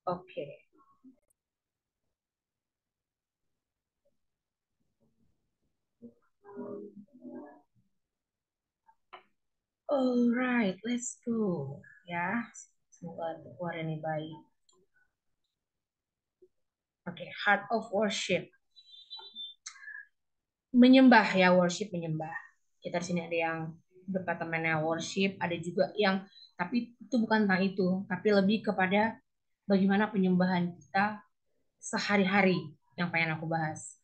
Oke. Alright, let's go. Ya, semoga keluar ini baik. Oke, heart of worship. Menyembah ya, worship menyembah. Kita di sini ada yang departemennya worship, ada juga yang tapi itu bukan tentang itu, tapi lebih kepada bagaimana penyembahan kita sehari-hari yang pengen aku bahas.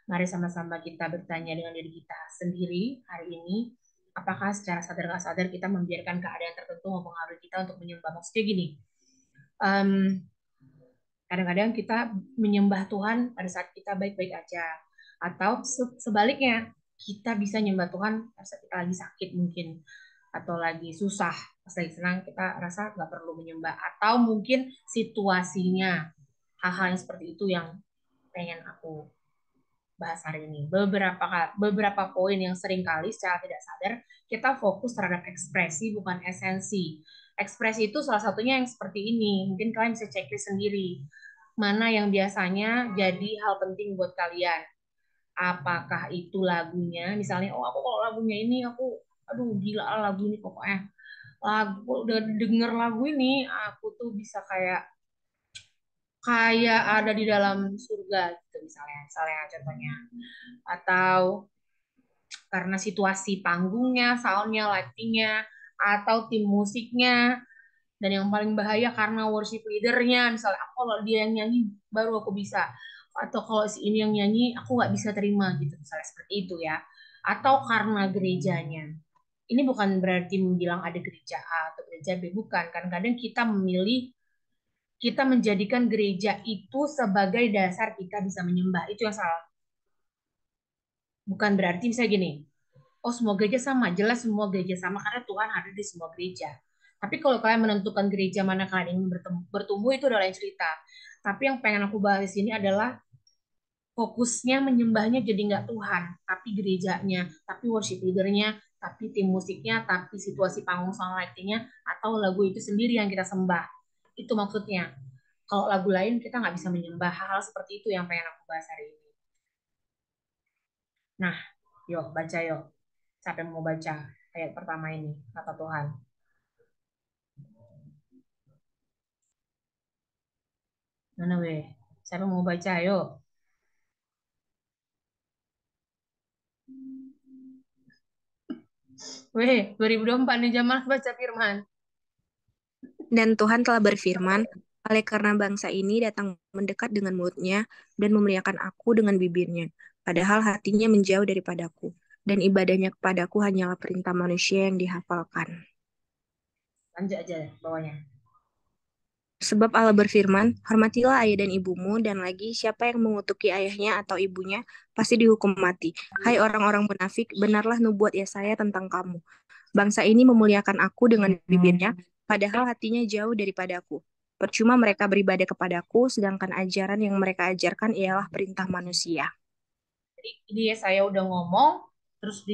Mari sama-sama kita bertanya dengan diri kita sendiri hari ini, apakah secara sadar nggak sadar kita membiarkan keadaan tertentu mempengaruhi kita untuk menyembah. Maksudnya gini, em, kadang-kadang kita menyembah Tuhan pada saat kita baik-baik aja. Atau sebaliknya, kita bisa nyembah Tuhan pada saat kita lagi sakit mungkin. Atau lagi susah, pas lagi senang kita rasa nggak perlu menyembah. Atau mungkin situasinya, hal-hal yang seperti itu yang pengen aku bahas hari ini. Beberapa poin yang sering kali secara tidak sadar kita fokus terhadap ekspresi bukan esensi. Ekspresi itu salah satunya yang seperti ini. Mungkin kalian bisa checklist sendiri. Mana yang biasanya jadi hal penting buat kalian. Apakah itu lagunya? Misalnya, oh aku kalau lagunya ini aku aduh gila lagu ini pokoknya. Lagu udah denger lagu ini aku tuh bisa kayak kayak ada di dalam surga gitu misalnya contohnya atau karena situasi panggungnya, soundnya, lightingnya, atau tim musiknya, dan yang paling bahaya karena worship leadernya, misalnya aku kalau dia yang nyanyi baru aku bisa, atau kalau si ini yang nyanyi aku nggak bisa terima gitu, misalnya seperti itu ya, atau karena gerejanya. Ini bukan berarti bilang ada gereja A atau gereja B, bukan. Kadang-kadang kita memilih, kita menjadikan gereja itu sebagai dasar kita bisa menyembah. Itu yang salah. Bukan berarti misalnya gini, oh semua gereja sama, jelas semua gereja sama karena Tuhan ada di semua gereja. Tapi kalau kalian menentukan gereja mana kalian ingin bertumbuh itu adalah lain cerita. Tapi yang pengen aku bahas di sini adalah fokusnya menyembahnya jadi nggak Tuhan, tapi gerejanya, tapi worship leadernya, tapi tim musiknya, tapi situasi panggung sound lightingnya, atau lagu itu sendiri yang kita sembah. Itu maksudnya. Kalau lagu lain kita nggak bisa menyembah hal-hal seperti itu yang pengen aku bahas hari ini. Nah, yuk baca yuk. Siapa yang mau baca ayat pertama ini, kata Tuhan? Mana weh? Siapa yang mau baca? Yuk. Weh, 2024 nih Jamal baca firman. Dan Tuhan telah berfirman, oleh karena bangsa ini datang mendekat dengan mulutnya dan memuliakan aku dengan bibirnya, padahal hatinya menjauh daripadaku, dan ibadahnya kepadaku hanyalah perintah manusia yang dihafalkan. Lanjut aja bawahnya. Sebab Allah berfirman, hormatilah ayah dan ibumu, dan lagi siapa yang mengutuki ayahnya atau ibunya, pasti dihukum mati. Hai orang-orang munafik, benarlah nubuat Yesaya tentang kamu. Bangsa ini memuliakan aku dengan bibirnya, padahal hatinya jauh daripadaku. Percuma mereka beribadah kepadaku, sedangkan ajaran yang mereka ajarkan ialah perintah manusia. Jadi ini saya udah ngomong terus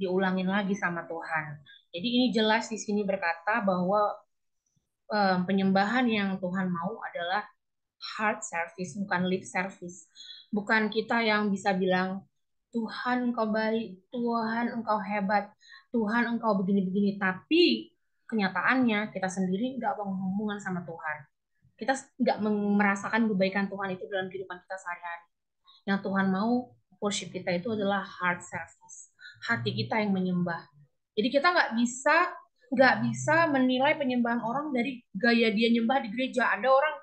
diulangin lagi sama Tuhan. Jadi ini jelas di sini berkata bahwa penyembahan yang Tuhan mau adalah heart service, bukan lip service. Bukan kita yang bisa bilang, Tuhan engkau baik, Tuhan engkau hebat, Tuhan engkau begini-begini. Tapi kenyataannya kita sendiri nggak berhubungan sama Tuhan. Kita nggak merasakan kebaikan Tuhan itu dalam kehidupan kita sehari-hari. Yang Tuhan mau worship kita itu adalah heart service. Hati kita yang menyembah. Jadi kita nggak bisa menilai penyembahan orang dari gaya dia nyembah di gereja. Ada orang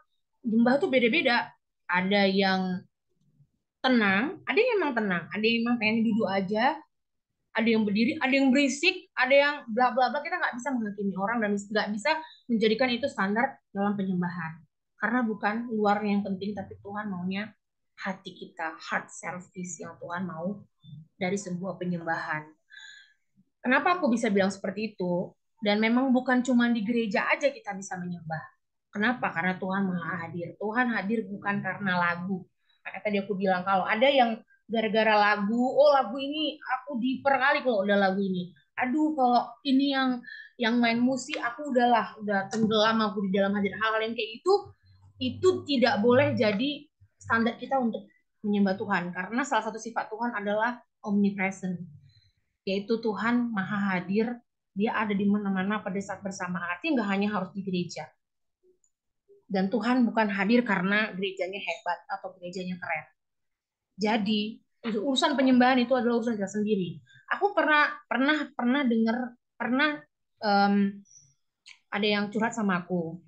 nyembah tuh beda-beda. Ada yang tenang, ada yang memang tenang, ada yang memang pengen duduk aja, ada yang berdiri, ada yang berisik, ada yang bla bla bla. Kita nggak bisa menghakimi orang dan nggak bisa menjadikan itu standar dalam penyembahan. Karena bukan luarnya yang penting, tapi Tuhan maunya hati kita, heart service yang Tuhan mau dari sebuah penyembahan. Kenapa aku bisa bilang seperti itu? Dan memang bukan cuma di gereja aja kita bisa menyembah. Kenapa? Karena Tuhan Maha Hadir. Tuhan hadir bukan karena lagu. Kayak tadi aku bilang, kalau ada yang gara-gara lagu, oh lagu ini aku diper kali kalau udah lagu ini. Aduh, kalau ini yang main musik, aku udahlah, udah tenggelam aku di dalam hadir. Hal-hal yang kayak itu tidak boleh jadi standar kita untuk menyembah Tuhan. Karena salah satu sifat Tuhan adalah omnipresent, yaitu Tuhan Maha Hadir. Dia ada di mana-mana pada saat bersamaan. Artinya nggak hanya harus di gereja, dan Tuhan bukan hadir karena gerejanya hebat atau gerejanya keren. Jadi urusan penyembahan itu adalah urusan kita sendiri. Aku pernah dengar, pernah um, ada yang curhat sama aku.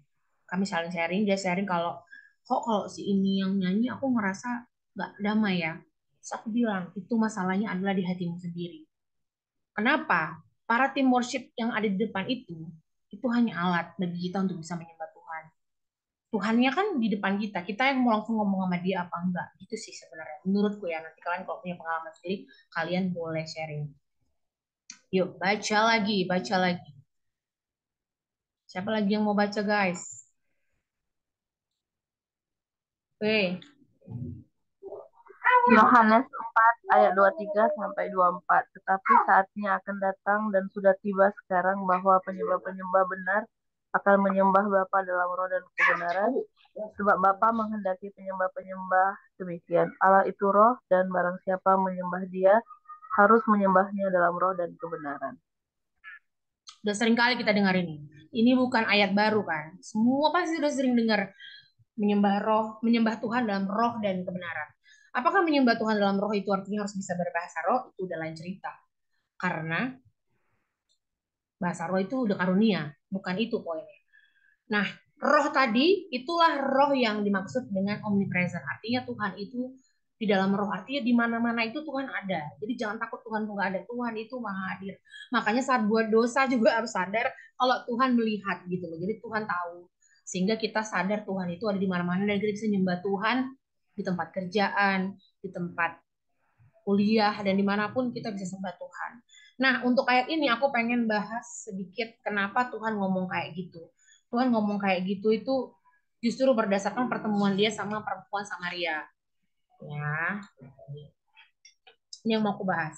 Kami saling sharing, dia sharing kalau kok kalau si ini yang nyanyi aku ngerasa nggak damai ya. Terus aku bilang itu masalahnya adalah di hatimu sendiri. Kenapa? Para tim worship yang ada di depan itu hanya alat bagi kita untuk bisa menyembah Tuhan. Tuhannya kan di depan kita, kita yang mau langsung ngomong sama dia apa enggak, gitu sih sebenarnya menurutku ya. Nanti kalian kalau punya pengalaman sendiri, kalian boleh sharing. Yuk baca lagi, siapa lagi yang mau baca guys? Oke. Yohanes 4 ayat 23 sampai 24. Tetapi saatnya akan datang dan sudah tiba sekarang bahwa penyembah-penyembah benar akan menyembah Bapa dalam roh dan kebenaran. Sebab Bapa menghendaki penyembah-penyembah demikian. Allah itu roh dan barang siapa menyembah dia harus menyembahnya dalam roh dan kebenaran. Udah sering kali kita dengar ini bukan ayat baru kan, semua pasti sudah sering dengar menyembah Tuhan dalam roh dan kebenaran. Apakah menyembah Tuhan dalam roh itu artinya harus bisa berbahasa roh? Itu udah lain cerita. Karena bahasa roh itu udah karunia, bukan itu poinnya. Nah, roh tadi itulah roh yang dimaksud dengan omnipresent. Artinya Tuhan itu di dalam roh, artinya di mana-mana itu Tuhan ada. Jadi jangan takut Tuhan tuh nggak ada. Tuhan itu maha hadir. Makanya saat buat dosa juga harus sadar kalau Tuhan melihat gitu loh. Jadi Tuhan tahu. Sehingga kita sadar Tuhan itu ada di mana-mana dan kita bisa nyembah Tuhan di tempat kerjaan, di tempat kuliah, dan dimanapun kita bisa sembah Tuhan. Nah, untuk ayat ini aku pengen bahas sedikit kenapa Tuhan ngomong kayak gitu. Tuhan ngomong kayak gitu itu justru berdasarkan pertemuan dia sama perempuan Samaria. Ya, ini yang mau aku bahas.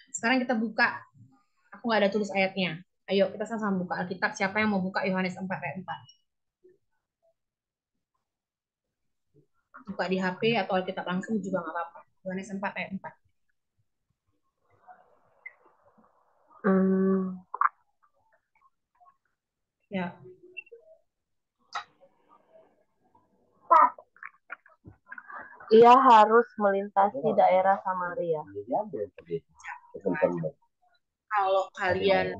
Sekarang kita buka, aku nggak ada tulis ayatnya. Ayo kita sama-sama buka Alkitab. Siapa yang mau buka Yohanes 4 ayat 4? Buka di HP atau Alkitab langsung juga nggak apa-apa. Yohanes 4 ayat 4. Ya, Ia harus melintasi daerah Samaria. kalau kalian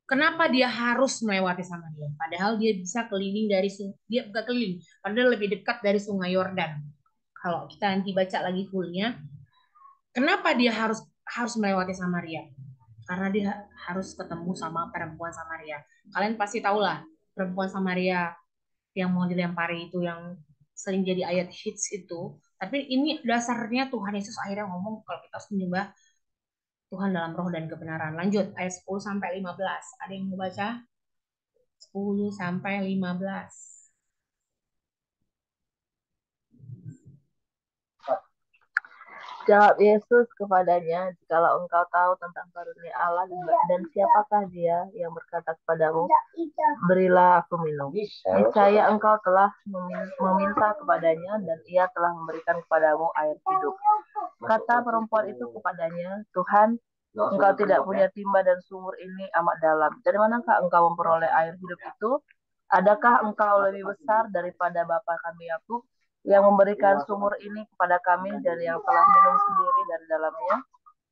kenapa dia harus melewati Samaria? Padahal dia bisa keliling dari dia bukan keliling, padahal lebih dekat dari Sungai Yordan. Kalau kita nanti baca lagi fullnya, kenapa dia harus harus melewati Samaria? Karena dia harus ketemu sama perempuan Samaria. Kalian pasti tahu lah perempuan Samaria yang mau dilempari itu, yang sering jadi ayat hits itu. Tapi ini dasarnya Tuhan Yesus akhirnya ngomong kalau kita harus menyembah Tuhan dalam roh dan kebenaran. Lanjut ayat 10 sampai 15. Ada yang mau baca? 10 sampai 15. Jawab Yesus kepadanya, "Jikalau engkau tahu tentang karunia Allah dan siapakah dia yang berkata kepadamu, berilah aku minum. Niscaya engkau telah meminta kepadanya dan ia telah memberikan kepadamu air hidup." Kata perempuan itu kepadanya, "Tuhan, engkau tidak punya timba dan sumur ini amat dalam. Dari manakah engkau memperoleh air hidup itu? Adakah engkau lebih besar daripada bapa kami Yakub yang memberikan sumur ini kepada kami dan yang telah minum sendiri dari dalamnya,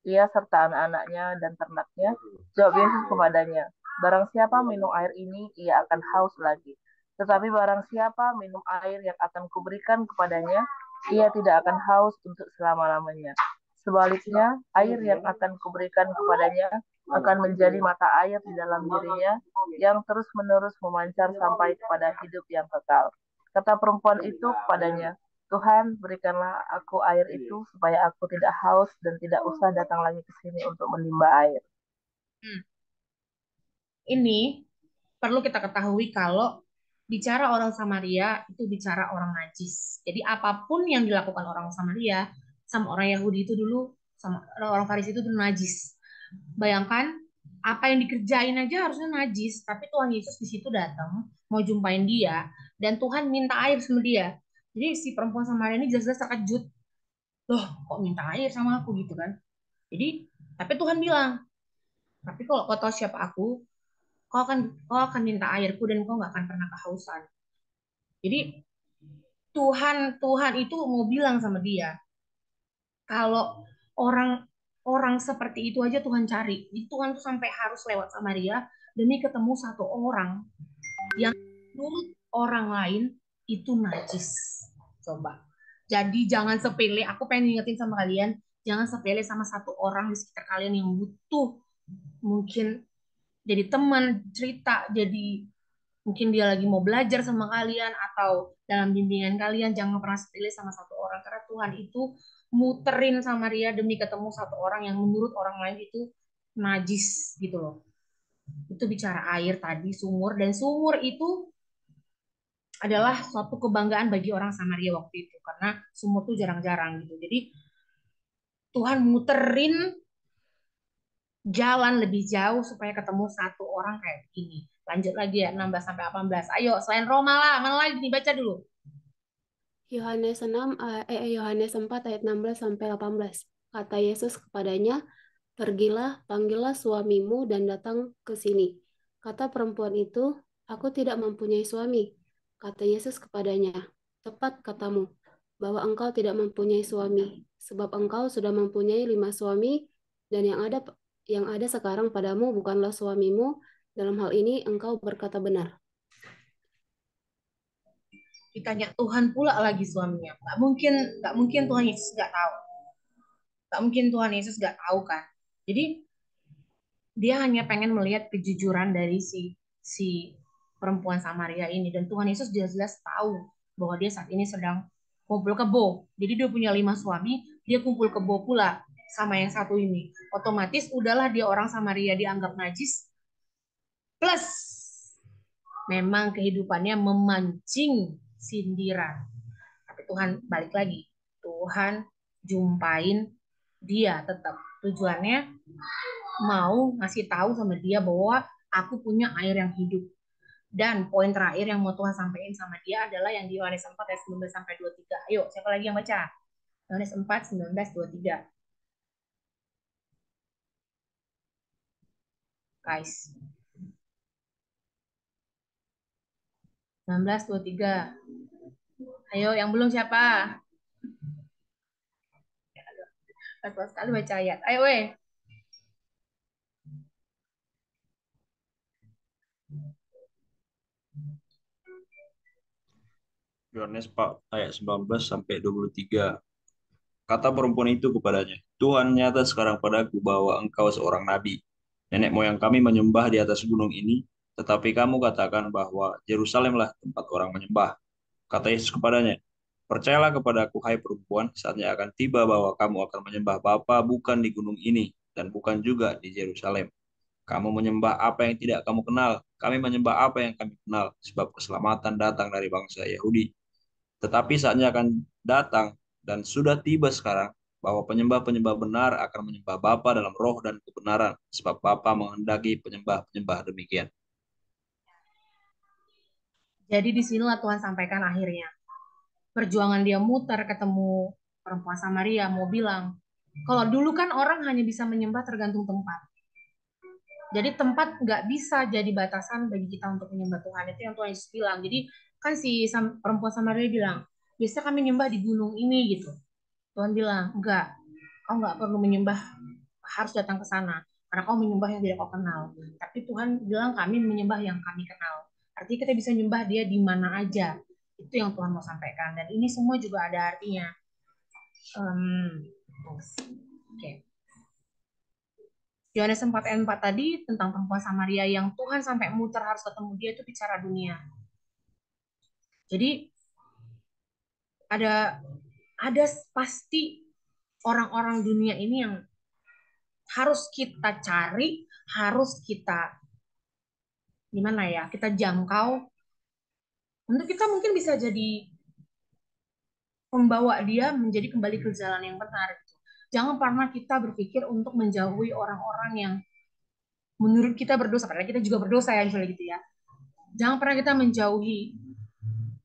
ia serta anak-anaknya dan ternaknya?" Jawab Yesus kepadanya, "Barang siapa minum air ini, ia akan haus lagi. Tetapi barang siapa minum air yang akan kuberikan kepadanya, ia tidak akan haus untuk selama-lamanya. Sebaliknya, air yang akan kuberikan kepadanya akan menjadi mata air di dalam dirinya yang terus-menerus memancar sampai kepada hidup yang kekal." Kata perempuan itu kepadanya, "Tuhan, berikanlah aku air itu supaya aku tidak haus dan tidak usah datang lagi ke sini untuk menimba air." Hmm. ini perlu kita ketahui kalau bicara orang Samaria itu bicara orang najis. Jadi apapun yang dilakukan orang Samaria sama orang Yahudi itu dulu, sama orang Farisi itu dulu najis. Bayangkan apa yang dikerjain aja harusnya najis, tapi Tuhan Yesus di situ datang mau jumpain dia dan Tuhan minta air sama dia. Jadi si perempuan Samaria ini jelas-jelas terkejut. Loh, kok minta air sama aku gitu kan? Jadi, tapi Tuhan bilang, tapi kalau kau tahu siapa aku, kau akan minta airku dan kau nggak akan pernah kehausan. Jadi Tuhan Tuhan itu mau bilang sama dia, kalau orang orang seperti itu aja Tuhan cari. Jadi Tuhan tuh sampai harus lewat Samaria demi ketemu satu orang yang menurut orang lain itu najis. Coba. Jadi jangan sepele. Aku pengen ingetin sama kalian, jangan sepele sama satu orang di sekitar kalian yang butuh mungkin jadi teman cerita, jadi mungkin dia lagi mau belajar sama kalian atau dalam bimbingan kalian, jangan pernah sepele sama satu orang karena Tuhan itu muterin sama dia demi ketemu satu orang yang menurut orang lain itu najis gitu loh. Itu bicara air tadi, sumur, dan sumur itu adalah suatu kebanggaan bagi orang Samaria waktu itu karena sumur tuh jarang-jarang gitu. Jadi Tuhan muterin jalan lebih jauh supaya ketemu satu orang kayak begini. Lanjut lagi ya 16 sampai 18. Ayo, selain Roma lah, mana lagi nih baca dulu. Yohanes 4 ayat 16 sampai 18. Kata Yesus kepadanya, "Pergilah, panggillah suamimu dan datang ke sini." Kata perempuan itu, "Aku tidak mempunyai suami." Kata Yesus kepadanya, "Tepat katamu, bahwa engkau tidak mempunyai suami, sebab engkau sudah mempunyai 5 suami, dan yang ada sekarang padamu bukanlah suamimu. Dalam hal ini engkau berkata benar." Ditanya Tuhan pula lagi suaminya. Nggak mungkin Tuhan Yesus nggak tahu. Nggak mungkin Tuhan Yesus nggak tahu kan. Jadi dia hanya pengen melihat kejujuran dari si perempuan Samaria ini dan Tuhan Yesus jelas-jelas tahu bahwa dia saat ini sedang kumpul kebo. Jadi dia punya 5 suami, dia kumpul kebo pula sama yang satu ini. Otomatis udahlah dia orang Samaria dianggap najis. Plus memang kehidupannya memancing sindiran. Tapi Tuhan balik lagi. Tuhan jumpain dia tetap. Tujuannya mau ngasih tahu sama dia bahwa aku punya air yang hidup. Dan poin terakhir yang mau Tuhan sampaikan sama dia adalah yang di Yohanes 4 ayat 19 sampai 23. Ayo, siapa lagi yang baca? Yohanes 4 19 23. Guys. 19 23. Ayo, yang belum siapa? Betul sekali baca ayat. Ayo, weh. Yohanes 4 ayat 19 sampai 23. Kata perempuan itu kepadanya, "Tuhan, nyata sekarang padaku bahwa engkau seorang nabi. Nenek moyang kami menyembah di atas gunung ini, tetapi kamu katakan bahwa Yerusalemlah tempat orang menyembah." Kata Yesus kepadanya, "Percayalah kepadaku, hai perempuan, saatnya akan tiba bahwa kamu akan menyembah Bapa bukan di gunung ini, dan bukan juga di Yerusalem. Kamu menyembah apa yang tidak kamu kenal, kami menyembah apa yang kami kenal, sebab keselamatan datang dari bangsa Yahudi. Tetapi saatnya akan datang dan sudah tiba sekarang bahwa penyembah-penyembah benar akan menyembah Bapa dalam roh dan kebenaran, sebab Bapa menghendaki penyembah-penyembah demikian." Jadi di sinilah Tuhan sampaikan akhirnya. Perjuangan dia muter ketemu perempuan Samaria mau bilang, kalau dulu kan orang hanya bisa menyembah tergantung tempat. Jadi tempat nggak bisa jadi batasan bagi kita untuk menyembah Tuhan. Itu yang Tuhan Yesus bilang. Jadi kan si perempuan Samaria bilang, biasa kami menyembah di gunung ini gitu. Tuhan bilang, enggak, kau nggak perlu menyembah, harus datang ke sana. Karena kau menyembah yang tidak kau kenal. Tapi Tuhan bilang kami menyembah yang kami kenal. Artinya kita bisa menyembah dia di mana aja. Itu yang Tuhan mau sampaikan. Dan ini semua juga ada artinya. Oke. Yohanes 4 ayat 4 tadi tentang perempuan Samaria yang Tuhan sampai muter harus ketemu dia itu bicara dunia. Jadi ada pasti orang-orang dunia ini yang harus kita cari, harus kita gimana ya, kita jangkau, untuk kita mungkin bisa jadi membawa dia menjadi kembali ke jalan yang benar gitu. Jangan pernah kita berpikir untuk menjauhi orang-orang yang menurut kita berdosa, padahal kita juga berdosa ya misalnya gitu ya. Jangan pernah kita menjauhi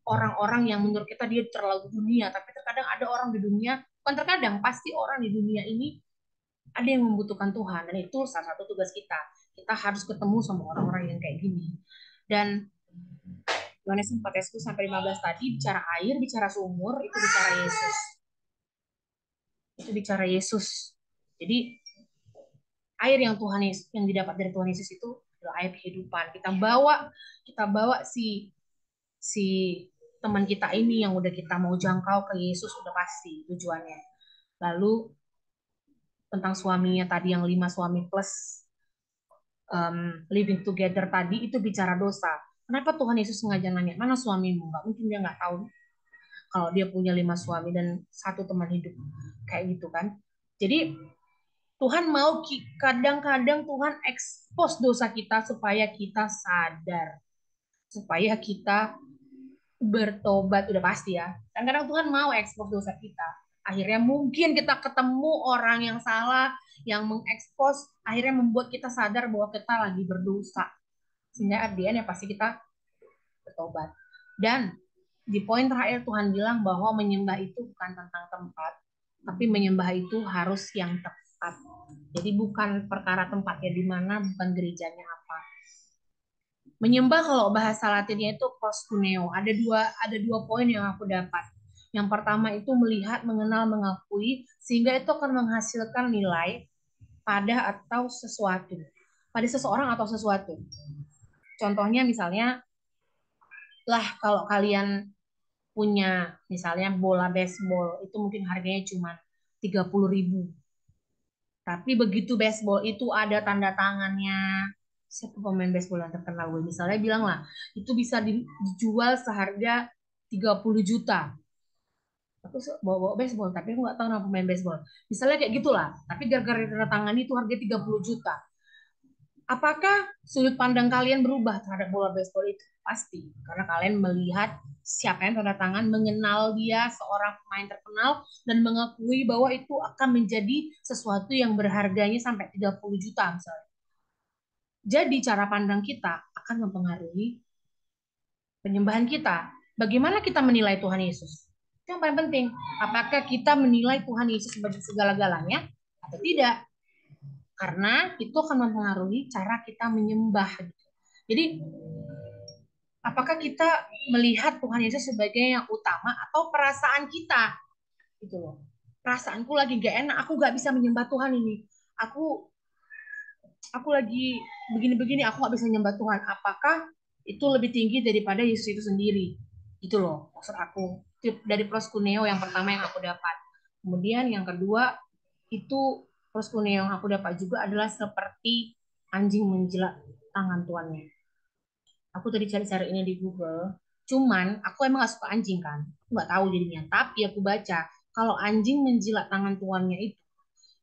orang-orang yang menurut kita dia terlalu dunia, tapi terkadang ada orang di dunia, bukan terkadang, pasti orang di dunia ini ada yang membutuhkan Tuhan, dan itu salah satu tugas kita. Kita harus ketemu sama orang-orang yang kayak gini. Dan Yohanes 4 ayat 10 sampai 15 tadi bicara air, bicara sumur, itu bicara Yesus. Itu bicara Yesus. Jadi air yang Tuhan Yesus, yang didapat dari Tuhan Yesus itu adalah air kehidupan. Kita bawa si si teman kita ini yang udah kita mau jangkau ke Yesus udah pasti tujuannya. Lalu tentang suaminya tadi yang 5 suami plus living together tadi itu bicara dosa. Kenapa Tuhan Yesus sengaja nanya mana suamimu? Nggak mungkin dia nggak tahu kalau dia punya 5 suami dan satu teman hidup kayak gitu kan. Jadi Tuhan mau kadang-kadang Tuhan expose dosa kita supaya kita sadar, supaya kita bertobat udah pasti ya. Dan kadang Tuhan mau expose dosa kita. Akhirnya mungkin kita ketemu orang yang salah, yang mengekspos, akhirnya membuat kita sadar bahwa kita lagi berdosa. Sehingga artinya ya pasti kita bertobat. Dan di poin terakhir Tuhan bilang bahwa menyembah itu bukan tentang tempat, tapi menyembah itu harus yang tepat. Jadi bukan perkara tempatnya di mana, bukan gerejanya apa. Menyembah kalau bahasa Latinnya itu proskuneo. Ada dua poin yang aku dapat. Yang pertama itu melihat, mengenal, mengakui, sehingga itu akan menghasilkan nilai pada atau sesuatu. Pada seseorang atau sesuatu. Contohnya misalnya, lah kalau kalian punya misalnya bola baseball, itu mungkin harganya cuma 30.000. Tapi begitu baseball itu ada tanda tangannya, siapa pemain baseball yang terkenal gue, misalnya bilang lah, itu bisa dijual seharga 30 juta. Aku bawa baseball, tapi aku nggak tahu nama pemain baseball. Misalnya kayak gitulah. Tapi gara-gara tanda tangan itu harga 30 juta. Apakah sudut pandang kalian berubah terhadap bola baseball itu? Pasti. Karena kalian melihat siapa yang tanda tangan, mengenal dia seorang pemain terkenal, dan mengakui bahwa itu akan menjadi sesuatu yang berharganya sampai 30 juta misalnya. Jadi cara pandang kita akan mempengaruhi penyembahan kita. Bagaimana kita menilai Tuhan Yesus? Itu yang paling penting. Apakah kita menilai Tuhan Yesus sebagai segala-galanya atau tidak? Karena itu akan mempengaruhi cara kita menyembah. Jadi, apakah kita melihat Tuhan Yesus sebagai yang utama atau perasaan kita? Gitu loh. Perasaanku lagi gak enak, aku gak bisa menyembah Tuhan ini. Aku lagi begini-begini, aku gak bisa menyembah Tuhan. Apakah itu lebih tinggi daripada Yesus itu sendiri? Itu loh, maksud aku. Dari proskuneo yang pertama yang aku dapat. Kemudian yang kedua, itu proskuneo yang aku dapat juga adalah seperti anjing menjilat tangan tuannya. Aku tadi cari-cari ini di Google. Cuman aku emang gak suka anjing kan. Aku gak tahu jadinya. Tapi aku baca kalau anjing menjilat tangan tuannya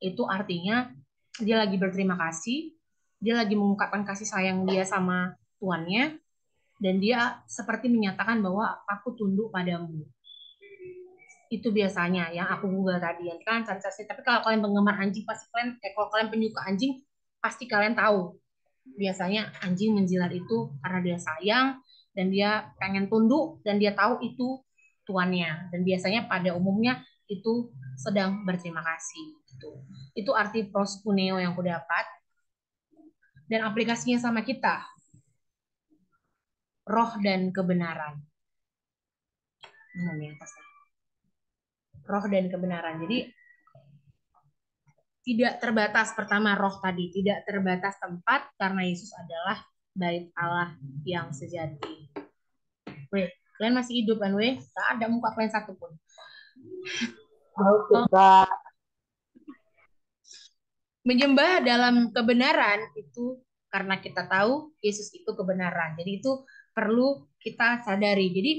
itu artinya dia lagi berterima kasih, dia lagi mengungkapkan kasih sayang dia sama tuannya, dan dia seperti menyatakan bahwa aku tunduk padamu. Itu biasanya yang aku Google tadi. Yang kan cari-cari. Tapi kalau kalian penggemar anjing pasti kalian, kalau kalian penyuka anjing pasti kalian tahu. Biasanya anjing menjilat itu karena dia sayang dan dia pengen tunduk dan dia tahu itu tuannya. Dan biasanya pada umumnya itu sedang berterima kasih. Itu arti proskuneo yang aku dapat. Dan aplikasinya sama kita, roh dan kebenaran. Mana nih atasnya? Roh dan kebenaran. Jadi tidak terbatas, pertama roh tadi, tidak terbatas tempat karena Yesus adalah bait Allah yang sejati. Weh, kalian masih hidup kan weh? Gak ada muka kalian satu pun. Suka. Menyembah dalam kebenaran itu karena kita tahu Yesus itu kebenaran. Jadi itu perlu kita sadari. Jadi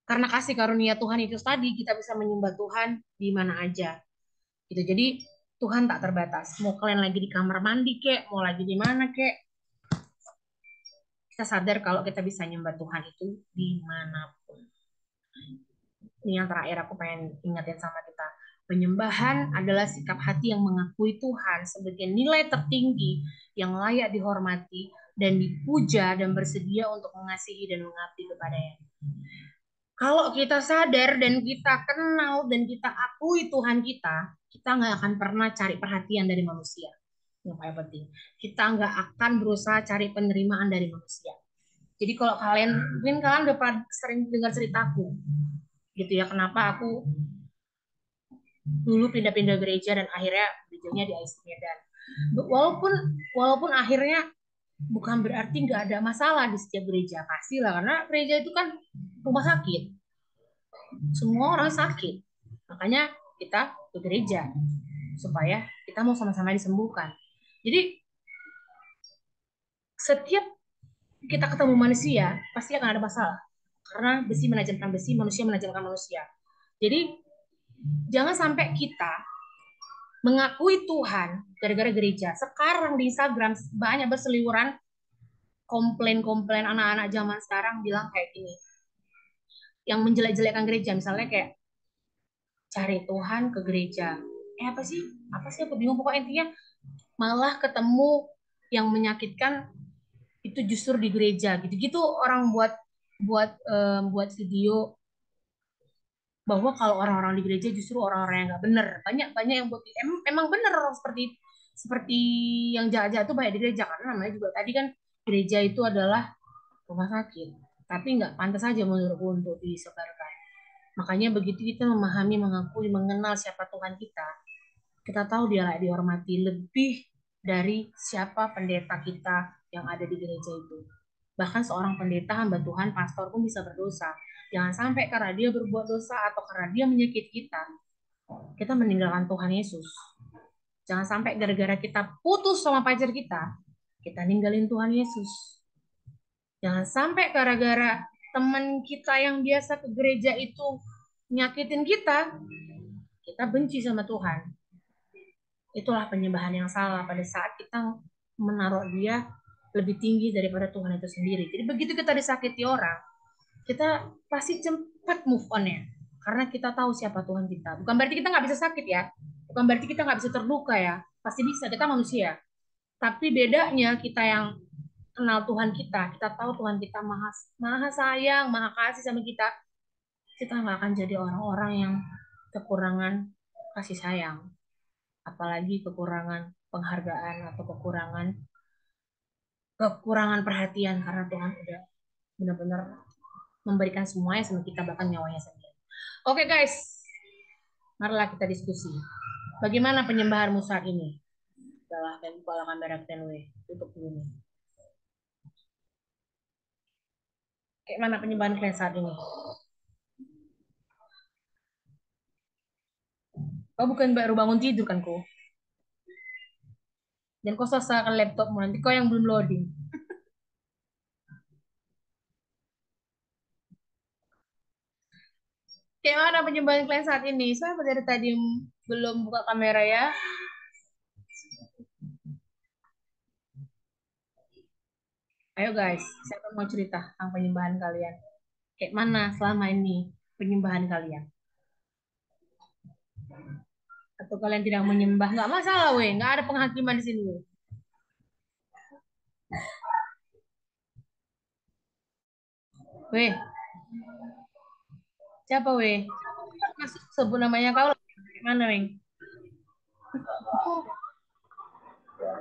karena kasih karunia Tuhan itu tadi kita bisa menyembah Tuhan di mana aja. Gitu. Jadi Tuhan tak terbatas. Mau kalian lagi di kamar mandi kek, mau lagi di mana kek, kita sadar kalau kita bisa nyembah Tuhan itu dimanapun. Ini yang terakhir aku pengen ingatin sama kita. Penyembahan adalah sikap hati yang mengakui Tuhan sebagai nilai tertinggi yang layak dihormati dan dipuja dan bersedia untuk mengasihi dan mengabdi kepadanya. Kalau kita sadar dan kita kenal dan kita akui Tuhan kita nggak akan pernah cari perhatian dari manusia. Yang paling penting, kita nggak akan berusaha cari penerimaan dari manusia. Jadi kalau mungkin kalian udah pernah sering dengar ceritaku, gitu ya, kenapa aku dulu pindah-pindah gereja dan akhirnya gerejanya di AIC Medan. Walaupun walaupun akhirnya bukan berarti nggak ada masalah di setiap gereja, pastilah karena gereja itu kan rumah sakit, semua orang sakit, makanya kita ke gereja supaya kita mau sama-sama disembuhkan. Jadi setiap kita ketemu manusia pasti akan ada masalah karena besi menajamkan besi, manusia menajamkan manusia. Jadi jangan sampai kita mengakui Tuhan gara-gara gereja. Sekarang di Instagram banyak berseliweran komplain-komplain anak-anak zaman sekarang bilang kayak gini, yang menjelek-jelekan gereja, misalnya kayak cari Tuhan ke gereja. Apa sih? Apa sih? Aku bingung. Pokoknya intinya malah ketemu yang menyakitkan itu justru di gereja. Gitu-gitu orang buat video bahwa kalau orang-orang di gereja justru orang-orang yang nggak bener. Banyak yang buat emang bener orang seperti yang jahat-jahat itu banyak di gereja karena namanya juga tadi kan gereja itu adalah rumah sakit. Tapi nggak pantas saja menurutku untuk disebarkan. Makanya begitu kita memahami, mengakui, mengenal siapa Tuhan kita tahu dia layak dihormati lebih dari siapa pendeta kita yang ada di gereja itu. Bahkan seorang pendeta, hamba Tuhan, pastor pun bisa berdosa. Jangan sampai karena dia berbuat dosa atau karena dia menyakiti kita meninggalkan Tuhan Yesus. Jangan sampai gara-gara kita putus sama pacar kita ninggalin Tuhan Yesus. Jangan sampai gara-gara teman kita yang biasa ke gereja itu nyakitin kita benci sama Tuhan. Itulah penyembahan yang salah pada saat kita menaruh dia lebih tinggi daripada Tuhan itu sendiri. Jadi begitu kita disakiti orang, kita pasti cepat move on ya. Karena kita tahu siapa Tuhan kita. Bukan berarti kita nggak bisa sakit ya. Bukan berarti kita nggak bisa terluka ya. Pasti bisa, kita manusia. Tapi bedanya kita yang kenal Tuhan kita tahu Tuhan kita maha, maha sayang, maha kasih sama kita nggak akan jadi orang-orang yang kekurangan kasih sayang. Apalagi kekurangan penghargaan atau kekurangan perhatian karena Tuhan udah benar-benar memberikan semuanya sama kita bahkan nyawanya sendiri. Oke guys, marilah kita diskusi. Bagaimana penyembahanmu saat ini? Adalah kepala kamera Kenwe tutup dulu nih. Kayak mana penyembahan kalian saat ini? Kau bukan baru bangun tidur kan kau? Dan kau selesaikan laptopmu nanti kau yang belum loading. Kayak mana penyembahan kalian saat ini? Saya dari tadi belum buka kamera ya. Ayo guys, siapa mau cerita tentang penyembahan kalian? Kayak mana selama ini penyembahan kalian? Atau kalian tidak menyembah? Nggak masalah, weh. Nggak ada penghakiman di sini, weh. Weh, siapa, weh? Masuk sebut namanya kau. Mana, weh?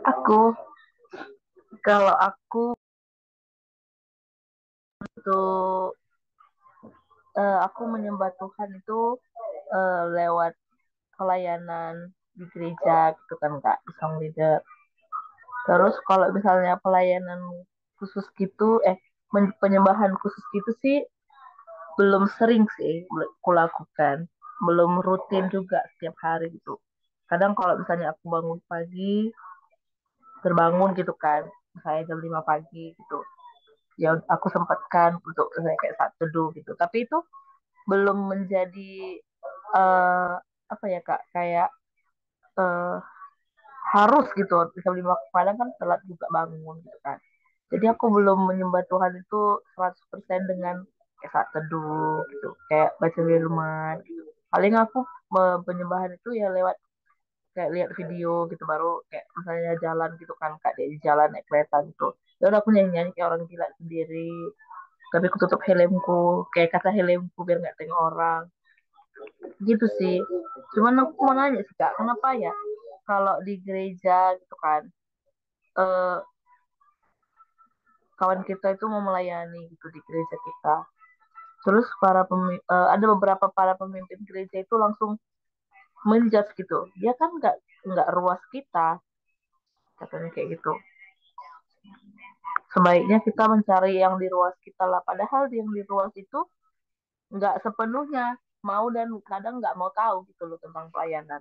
Aku, kalau aku untuk aku menyembah Tuhan itu lewat pelayanan di gereja gitu kan Kak, di song leader. Terus kalau misalnya pelayanan khusus gitu, penyembahan khusus gitu sih belum sering sih kulakukan, belum rutin juga setiap hari gitu. Kadang kalau misalnya aku bangun pagi, terbangun gitu kan, misalnya jam 5 pagi gitu, ya aku sempatkan untuk kayak saat teduh gitu. Tapi itu belum menjadi eh, apa ya Kak, kayak eh, harus gitu, jam 5 kadang kan telat juga bangun gitu kan. Jadi aku belum menyembah Tuhan itu 100% dengan kayak saat teduh gitu, kayak baca firman gitu. Paling aku penyembahan itu ya lewat kayak lihat video gitu, baru kayak misalnya jalan gitu kan, kak di jalan naik kereta gitu. Ya udah aku nyanyi-nyanyi kayak orang gila sendiri. Tapi aku tutup helmku, kayak kata helmku biar nggak tengok orang. Gitu sih. Cuman aku mau nanya sih kak, kenapa ya kalau di gereja gitu kan, eh, kawan kita itu mau melayani gitu di gereja kita. Terus ada beberapa para pemimpin gereja itu langsung menjudge gitu. Dia kan nggak ruas kita, katanya kayak gitu. Sebaiknya kita mencari yang di ruas kita lah. Padahal yang di ruas itu nggak sepenuhnya mau dan kadang nggak mau tahu gitu loh tentang pelayanan.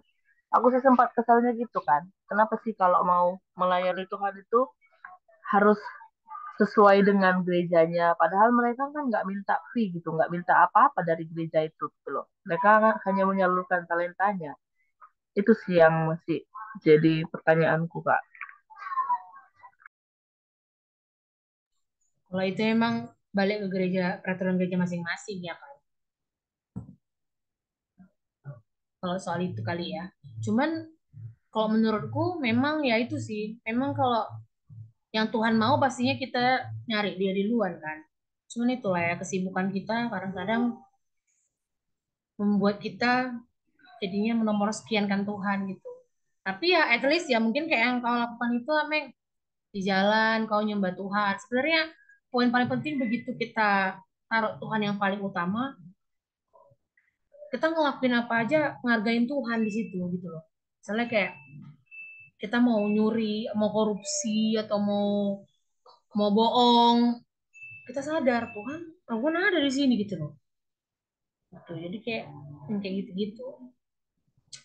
Aku sih sempat kesalnya gitu kan. Kenapa sih kalau mau melayani Tuhan itu harus sesuai dengan gerejanya? Padahal mereka kan nggak minta fee gitu, nggak minta apa-apa dari gereja itu gitu loh. Mereka hanya menyalurkan talentanya. Itu sih yang masih jadi pertanyaanku, Kak. Kalau itu emang balik ke gereja, peraturan gereja masing-masing ya kan. Kalau soal itu kali ya. Cuman kalau menurutku memang ya itu sih. Memang kalau yang Tuhan mau pastinya kita nyari dia di luar kan. Cuman itulah ya kesibukan kita kadang-kadang membuat kita jadinya menomor sekiankan Tuhan gitu. Tapi ya at least ya mungkin kayak yang kau lakukan itu Ameng, di jalan kau nyembah Tuhan. Sebenarnya poin paling penting begitu kita taruh Tuhan yang paling utama, kita ngelakuin apa aja ngargain Tuhan di situ gitu loh. Misalnya kayak kita mau nyuri, mau korupsi atau mau bohong, kita sadar Tuhan, Tuhan ada di sini gitu loh. Gitu. Jadi kayak kayak gitu-gitu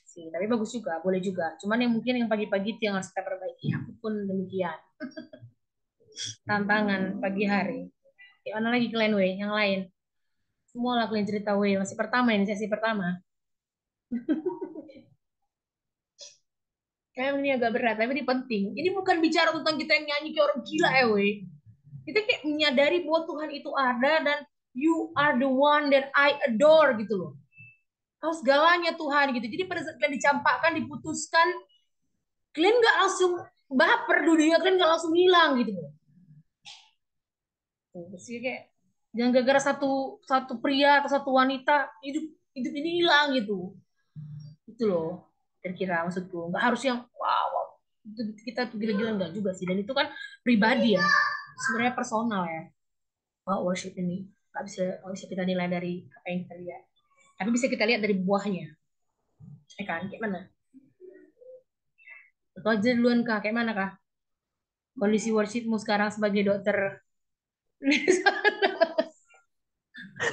sih. Tapi bagus juga, boleh juga. Cuman yang mungkin yang pagi-pagi itu yang harus kita perbaiki. Aku pun demikian. Tantangan pagi hari. Ya, mana lagi kalian weh, yang lain? Semua lakuin cerita weh. Masih pertama ini sesi pertama. Kayak ini agak berat, tapi ini penting. Ini bukan bicara tentang kita yang nyanyi kayak orang gila ya weh. Kita kayak menyadari bahwa Tuhan itu ada dan you are the one that I adore gitu loh. Kau segalanya Tuhan gitu. Jadi pada saat kalian dicampakkan, diputuskan, kalian nggak langsung baper dunia, kalian nggak langsung hilang gitu loh. Terus kayak jangan gara-gara satu satu pria atau satu wanita hidup hidup ini hilang gitu. Itu loh. Kira-kira maksudku. Nggak harus yang wow, wow. Itu kita tuh gila-gila nggak juga sih. Dan itu kan pribadi ya. Sebenarnya personal ya. Wow, worship ini. Nggak bisa kita nilai dari apa yang kita lihat. Tapi bisa kita lihat dari buahnya. Ya kan? Kayak mana? Atau aja duluan kah? Kayak mana kah? Kondisi worshipmu sekarang sebagai dokter.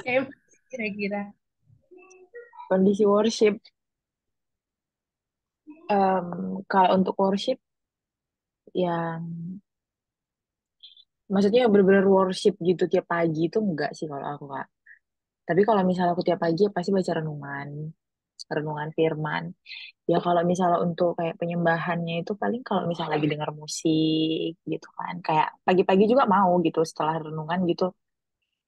Kayak mana kira-kira? Kondisi worship, kalau untuk worship, ya maksudnya bener-bener worship gitu tiap pagi itu enggak sih kalau aku, Kak. Tapi kalau misalnya aku tiap pagi ya pasti baca renungan, renungan firman. Ya kalau misalnya untuk kayak penyembahannya itu paling kalau misalnya lagi dengar musik gitu kan. Kayak pagi-pagi juga mau gitu setelah renungan gitu.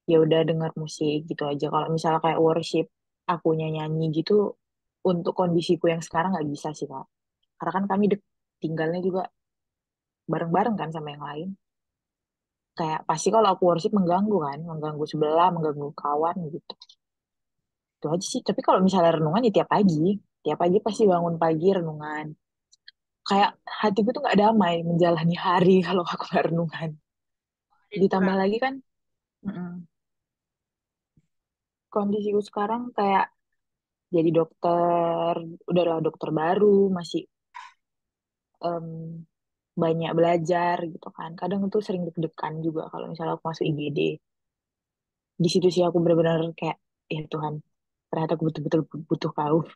Ya udah dengar musik gitu aja. Kalau misalnya kayak worship akunya nyanyi gitu untuk kondisiku yang sekarang nggak bisa sih, Kak. Karena kan kami tinggalnya juga bareng-bareng kan sama yang lain. Kayak pasti kalau aku worship mengganggu kan, mengganggu sebelah, mengganggu kawan gitu. Itu aja sih. Tapi kalau misalnya renungan ya tiap pagi pasti bangun pagi renungan. Kayak hatiku tuh nggak damai menjalani hari kalau aku nggak renungan. Itu Ditambah kurang. lagi kan mm-mm, kondisiku sekarang kayak jadi dokter, udahlah dokter baru, masih em, banyak belajar gitu kan. Kadang itu sering deg-degan juga kalau misalnya aku masuk IGD. Di situ sih aku benar-benar kayak, ya Tuhan, ternyata aku betul-betul butuh kau.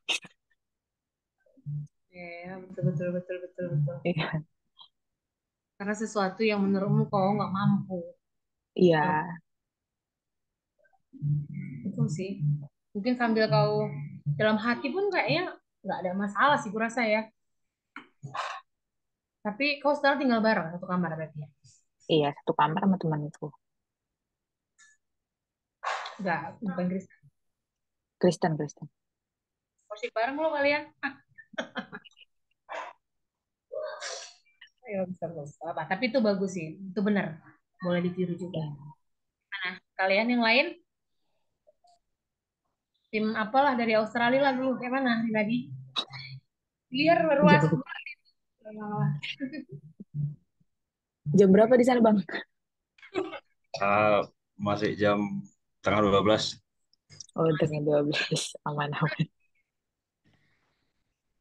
Ya, betul betul betul betul betul. Iya, Karena sesuatu yang menurutmu kau nggak mampu. iya, Ya, itu sih. Mungkin sambil kau dalam hati pun kayaknya nggak ada masalah sih kurasa ya. Tapi kau sekarang tinggal bareng satu kamar berarti ya. Iya, satu kamar sama temanku. Enggak, bukan Kristen. Kristen, Kristen. Worship bareng lo kalian. Ayo, bisa apa? Tapi itu bagus sih. Itu benar. Boleh ditiru juga. Iya. Nah, kalian yang lain tim apalah dari Australia lah dulu. Kayak mana tadi? Biar berwas. Jauh. Jam berapa di sana, Bang? Ah, masih jam tengah 12. Oh, dengan 12. Aman-aman.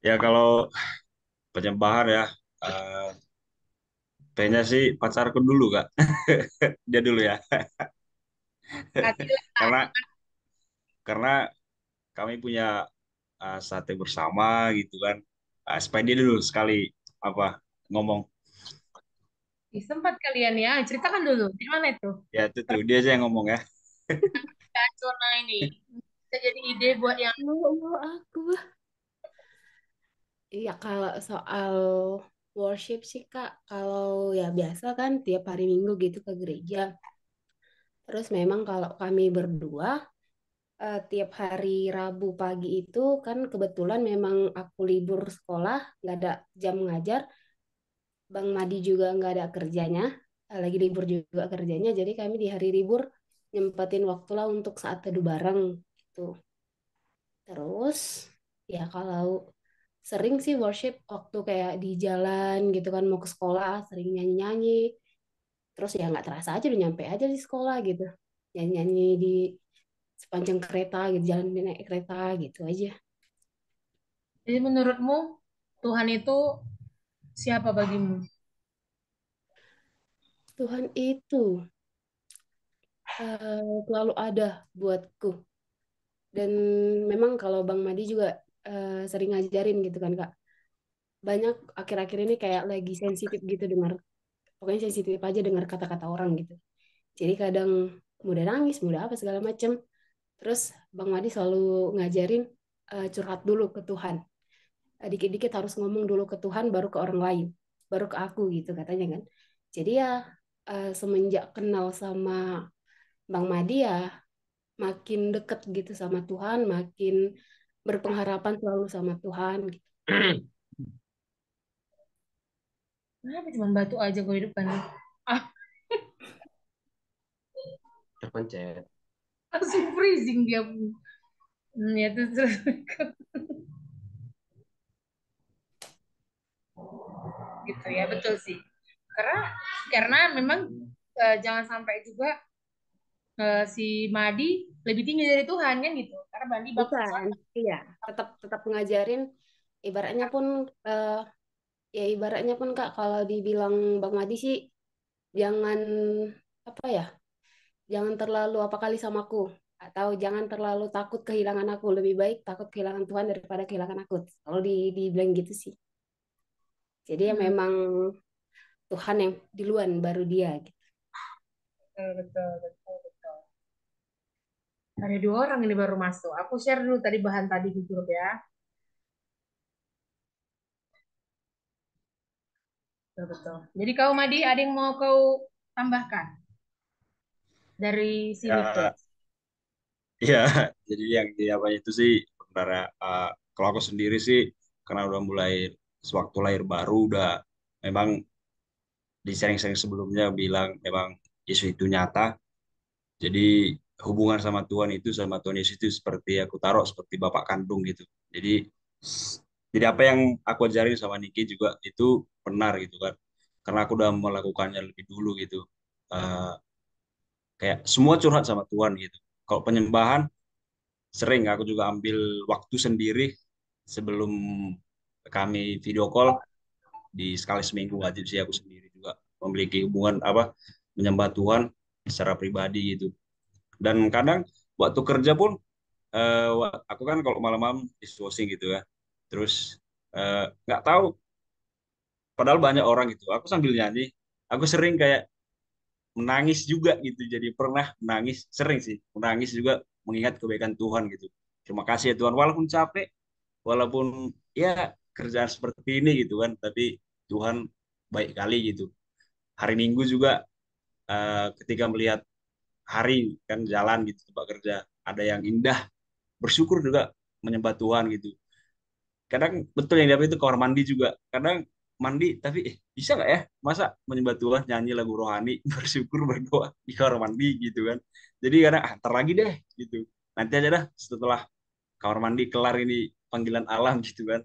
Ya kalau penyembahan ya, eh, kayaknya sih pacarku dulu Kak. Dia dulu ya. Karena karena kami punya sate bersama gitu kan. Supaya dia dulu sekali apa ngomong. Sempat kalian ya, ceritakan dulu. Di mana itu? Ya itu tuh dia aja yang ngomong ya. Zona ini. Bisa jadi ide buat yang Mau aku. Iya, kalau soal worship sih Kak, kalau ya biasa kan tiap hari Minggu gitu ke gereja. Terus memang kalau kami berdua tiap hari Rabu pagi itu kan kebetulan memang aku libur sekolah, nggak ada jam ngajar. Bang Madi juga nggak ada kerjanya, lagi libur juga kerjanya. Jadi kami di hari libur nyempatin waktu lah untuk saat teduh bareng gitu. Terus ya kalau sering sih worship waktu kayak di jalan gitu kan mau ke sekolah sering nyanyi-nyanyi. Terus ya nggak terasa aja udah nyampe aja di sekolah gitu. Nyanyi-nyanyi di sepanjang kereta gitu, jalan di naik kereta gitu aja. jadi menurutmu Tuhan itu siapa bagimu? Tuhan itu selalu ada buatku. Dan memang kalau Bang Madi juga sering ngajarin gitu kan Kak. Banyak akhir-akhir ini kayak lagi sensitif gitu dengar, pokoknya sensitif aja dengar kata-kata orang gitu. Jadi kadang mudah nangis, mudah apa segala macem. Terus Bang Madi selalu ngajarin curhat dulu ke Tuhan. Dikit-dikit harus ngomong dulu ke Tuhan, baru ke orang lain, baru ke aku gitu katanya kan. Jadi ya semenjak kenal sama Bang Madi ya makin deket gitu sama Tuhan, makin berpengharapan selalu sama Tuhan gitu. Kenapa cuma batu aja gue hidup kan? Ah, Terpencet. langsung freezing dia. Ya terus gitu ya betul sih. Karena memang jangan sampai juga si Madi lebih tinggi dari Tuhan kan gitu. Karena Madi baptisan Bukan, iya, tetap tetap ngajarin ibaratnya pun eh, ya ibaratnya pun Kak kalau dibilang Bang Madi sih jangan apa ya, jangan terlalu apa kali sama aku atau jangan terlalu takut kehilangan aku, lebih baik takut kehilangan Tuhan daripada kehilangan aku. Kalau dibilang gitu sih. Jadi ya hmm, memang Tuhan yang duluan baru dia gitu. betul, betul, betul, betul. Ada dua orang ini baru masuk. Aku share dulu tadi bahan tadi di grup ya. Betul, betul. Jadi kau Madi, ada yang mau kau tambahkan dari si Nike? Ya, ya. Jadi yang di apa itu sih sebenarnya kalau aku sendiri sih karena udah mulai sewaktu lahir baru udah memang di sering-sering sebelumnya bilang memang Yesus itu nyata. Jadi hubungan sama Tuhan itu sama Tuhan Yesus itu seperti aku taruh seperti bapak kandung gitu. Jadi jadi apa yang aku ajarin sama Niki juga itu benar gitu kan. Karena aku udah melakukannya lebih dulu gitu. Eh, kayak semua curhat sama Tuhan gitu. Kalau penyembahan sering aku juga ambil waktu sendiri sebelum kami video call di sekali seminggu wajib sih aku sendiri juga memiliki hubungan apa menyembah Tuhan secara pribadi gitu. Dan kadang waktu kerja pun aku kan kalau malam-malam diswashing gitu ya. Terus nggak tahu padahal banyak orang gitu. Aku sambil nyanyi, aku sering kayak menangis juga gitu. Jadi pernah menangis, sering sih menangis juga mengingat kebaikan Tuhan gitu. Terima kasih ya Tuhan, walaupun capek, walaupun ya kerjaan seperti ini gitu kan, tapi Tuhan baik kali gitu. Hari Minggu juga ketika melihat hari kan jalan gitu tempat kerja ada yang indah, bersyukur juga menyembah Tuhan gitu. Kadang betul yang diapa itu kamar mandi juga. Kadang mandi tapi bisa nggak ya masa menyembah Tuhan nyanyi lagu rohani bersyukur berdoa di kamar mandi gitu kan. Jadi kadang ntar lagi deh gitu. Nanti aja dah setelah kamar mandi kelar ini panggilan alam gitu kan.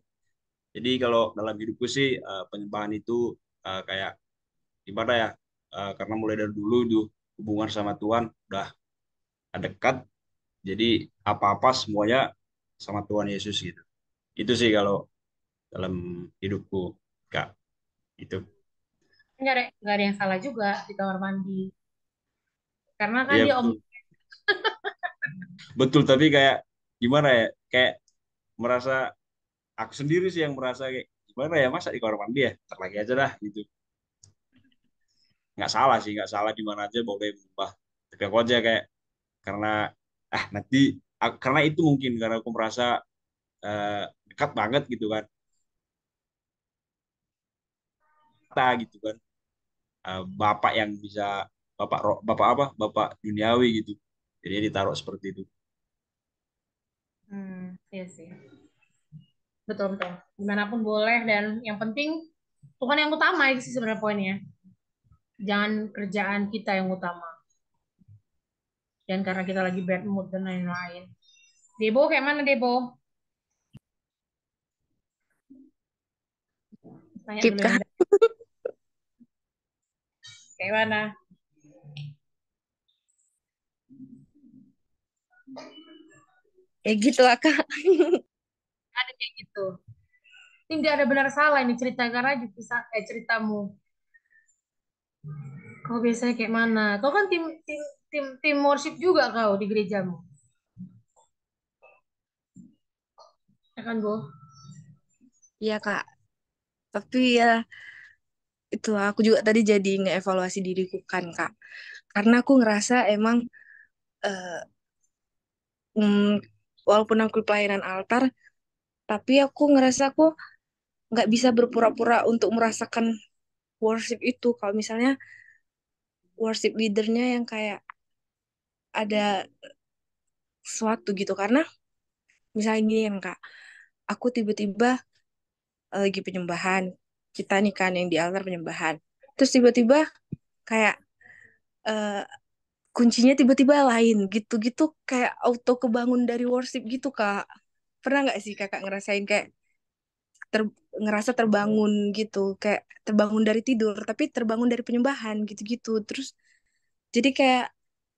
Jadi kalau dalam hidupku sih penyembahan itu kayak gimana ya, karena mulai dari dulu itu hubungan sama Tuhan udah dekat, jadi apa-apa semuanya sama Tuhan Yesus gitu. Itu sih kalau dalam hidupku, Kak. Itu. Nggak ada yang salah juga di kamar mandi. Karena kan Iya dia om. betul. Betul, tapi kayak gimana ya? Kayak merasa aku sendiri sih yang merasa kayak gimana ya masa di kamar mandi ya? Ntar lagi aja dah gitu. Nggak salah sih, nggak salah di mana aja boleh berubah. Tapi aku aja kayak karena nanti karena itu mungkin karena aku merasa eh, dekat banget gitu kan. Kita gitu kan. Bapak yang bisa bapak apa? Bapak duniawi gitu. Jadi ditaruh seperti itu. Iya sih. Betul betul. Gimana pun boleh dan yang penting Tuhan yang utama itu sih sebenarnya poinnya. Jangan kerjaan kita yang utama. Dan karena kita lagi bad mood dan lain-lain. Debo kayak mana Debo? Tanya Skip dulu yang Kak. kayak mana? Ya gitu lah Kak. Ada kayak gitu. Ini nggak ada benar salah ini cerita karena kisah ceritamu. Kau biasanya kayak mana? Kau kan tim worship juga kau di gerejamu. Ya kan, Bu? Iya Kak. Tapi ya itu aku juga tadi jadi ngeevaluasi diriku kan Kak. Karena aku ngerasa emang eh, mm, walaupun aku pelayanan altar, tapi aku ngerasa aku nggak bisa berpura-pura untuk merasakan worship itu. Kalau misalnya worship leadernya yang kayak ada sesuatu gitu. Karena misalnya gini kan Kak, aku tiba-tiba lagi penyembahan. Kita nih kan yang di altar penyembahan. Terus tiba-tiba kayak eh, kuncinya tiba-tiba lain gitu-gitu kayak auto kebangun dari worship gitu Kak. Pernah nggak sih Kakak ngerasain kayak ngerasa terbangun gitu, kayak terbangun dari tidur tapi terbangun dari penyembahan gitu-gitu. Terus jadi kayak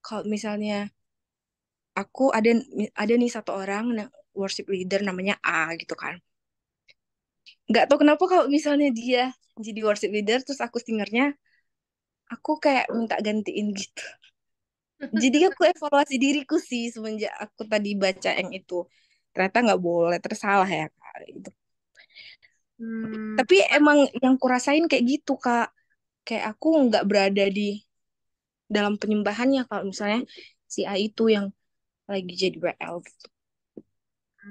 kalau misalnya aku ada nih satu orang worship leader namanya A gitu kan. Nggak tahu kenapa kalau misalnya dia jadi worship leader terus aku singernya, aku kayak minta gantiin gitu. Jadi aku evaluasi diriku sih semenjak aku tadi baca yang itu. Ternyata nggak boleh, tersalah ya Kak. Gitu. Hmm, Tapi emang yang kurasain kayak gitu Kak. Kayak aku nggak berada di dalam penyembahannya kalau misalnya si A itu yang lagi jadi WL gitu.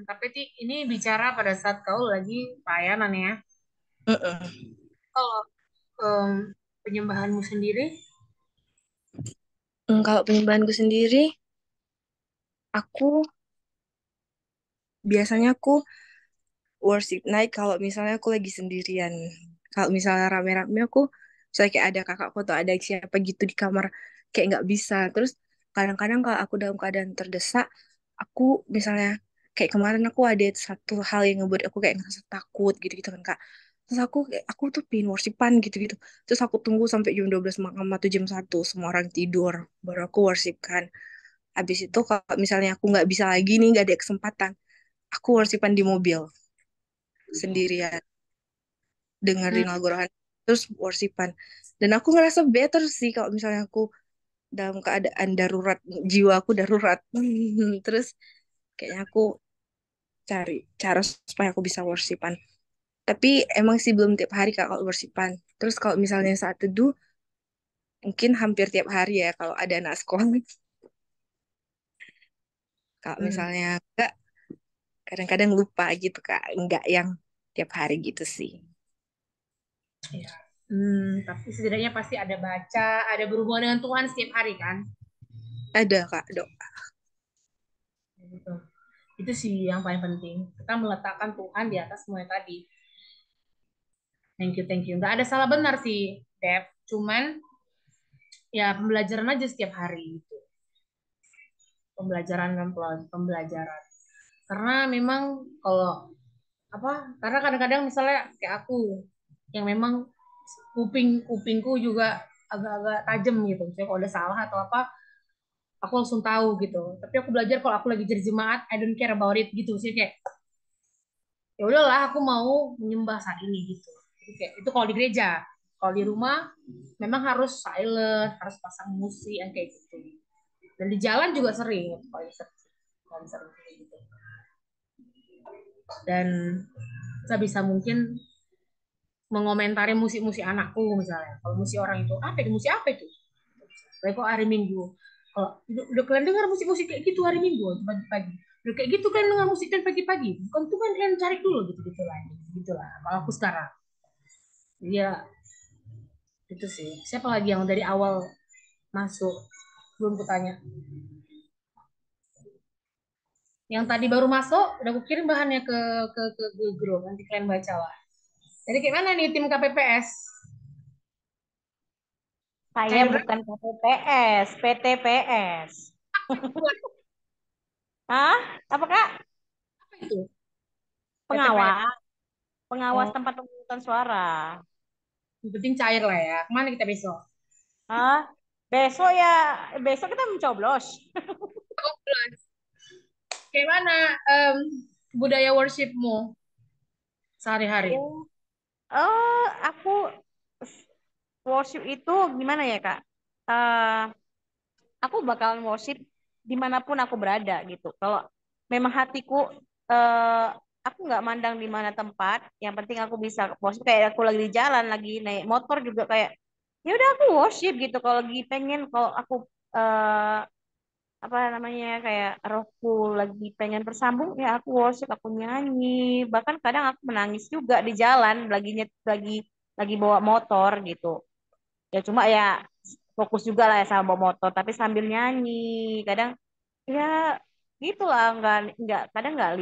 tapi ini bicara pada saat kau lagi pelayanan ya. Mm-mm. Kalau em, penyembahanmu sendiri, Kalau penyembahanku sendiri, aku biasanya aku worship night kalau misalnya aku lagi sendirian. Kalau misalnya rame-rame aku, misalnya kayak ada kakakku atau ada siapa gitu di kamar, kayak nggak bisa. Terus kadang-kadang kalau aku dalam keadaan terdesak, aku misalnya kayak kemarin aku ada satu hal yang ngebuat aku kayak ngerasa takut gitu-gitu kan Kak. Terus aku tuh pin worshipan gitu-gitu. Terus aku tunggu sampai jam 12 malam atau jam 1 semua orang tidur, baru aku worship kan. Habis itu kalau misalnya aku nggak bisa lagi nih, nggak ada kesempatan, aku worshipin di mobil sendirian hmm, dengerin lagu rohani terus worshipan, dan aku ngerasa better sih kalau misalnya aku dalam keadaan darurat, jiwaku darurat. Terus kayaknya aku cari cara supaya aku bisa worshipan, tapi emang sih belum tiap hari Kak kalau worshipan. Terus kalau misalnya saat teduh mungkin hampir tiap hari ya kalau ada anak sekolah. Kalau hmm, misalnya enggak, kadang-kadang lupa gitu Kak, enggak yang tiap hari gitu sih. ya. Tapi setidaknya pasti ada baca, ada berhubungan dengan Tuhan setiap hari kan? Ada Kak, Dok. Gitu. Itu sih yang paling penting. Kita meletakkan Tuhan di atas semuanya tadi. Thank you, thank you. Nggak ada salah benar sih, Dep. Cuman ya pembelajaran aja setiap hari gitu. Pembelajaran dan pembelajaran. Karena memang kalau karena kadang-kadang misalnya kayak aku yang memang kupingku juga agak-agak tajam gitu. Misalnya kalau ada salah atau apa, aku langsung tahu gitu. Tapi aku belajar kalau aku lagi jadi jemaat, I don't care about it gitu sih kayak ya udahlah aku mau menyembah saat ini gitu. Jadi kayak itu kalau di gereja. Kalau di rumah memang harus silent, harus pasang musik yang kayak gitu. Dan di jalan juga sering paling sering kayak gitu. Dan sebisa mungkin mengomentari musik-musik anakku misalnya. Kalau musik orang itu apa itu musik apa itu? Baik kok hari Minggu. Kalau udah kalian dengar musik-musik kayak gitu hari Minggu pagi-pagi. Udah kayak gitu kalian dengar musik kan pagi-pagi. Bukan tuh kan kalian cari dulu gitu-gitu lah. Gitu lah. Kalau aku sekarang. Ya itu sih. Siapa lagi yang dari awal masuk? Belum kutanya. Yang tadi baru masuk, udah aku kirim bahannya ke grup. Nanti kalian baca lah. Jadi gimana nih tim KPPS? Saya Cair berapa bukan KPPS, PTPS. Hah? Apa Kak? itu? PTPS. Pengawas, pengawas Oh, tempat pemungutan suara. yang penting cair lah ya. Kemana kita besok? Hah? Besok ya, besok kita mencoblos. Gimana em, budaya worshipmu sehari-hari? Oh, aku worship itu gimana ya Kak? Eh, aku bakalan worship dimanapun aku berada gitu. Kalau memang hatiku, eh, aku nggak mandang di mana tempat, yang penting aku bisa worship. Kayak aku lagi di jalan, lagi naik motor juga kayak ya udah aku worship gitu. Kalau lagi pengen, kalau aku eh, apa namanya kayak rohku lagi pengen bersambung ya aku worship, aku nyanyi. Bahkan kadang aku menangis juga di jalan lagi bawa motor gitu. Ya cuma ya fokus juga lah ya sama bawa motor tapi sambil nyanyi. Kadang ya gitulah, nggak kadang nggak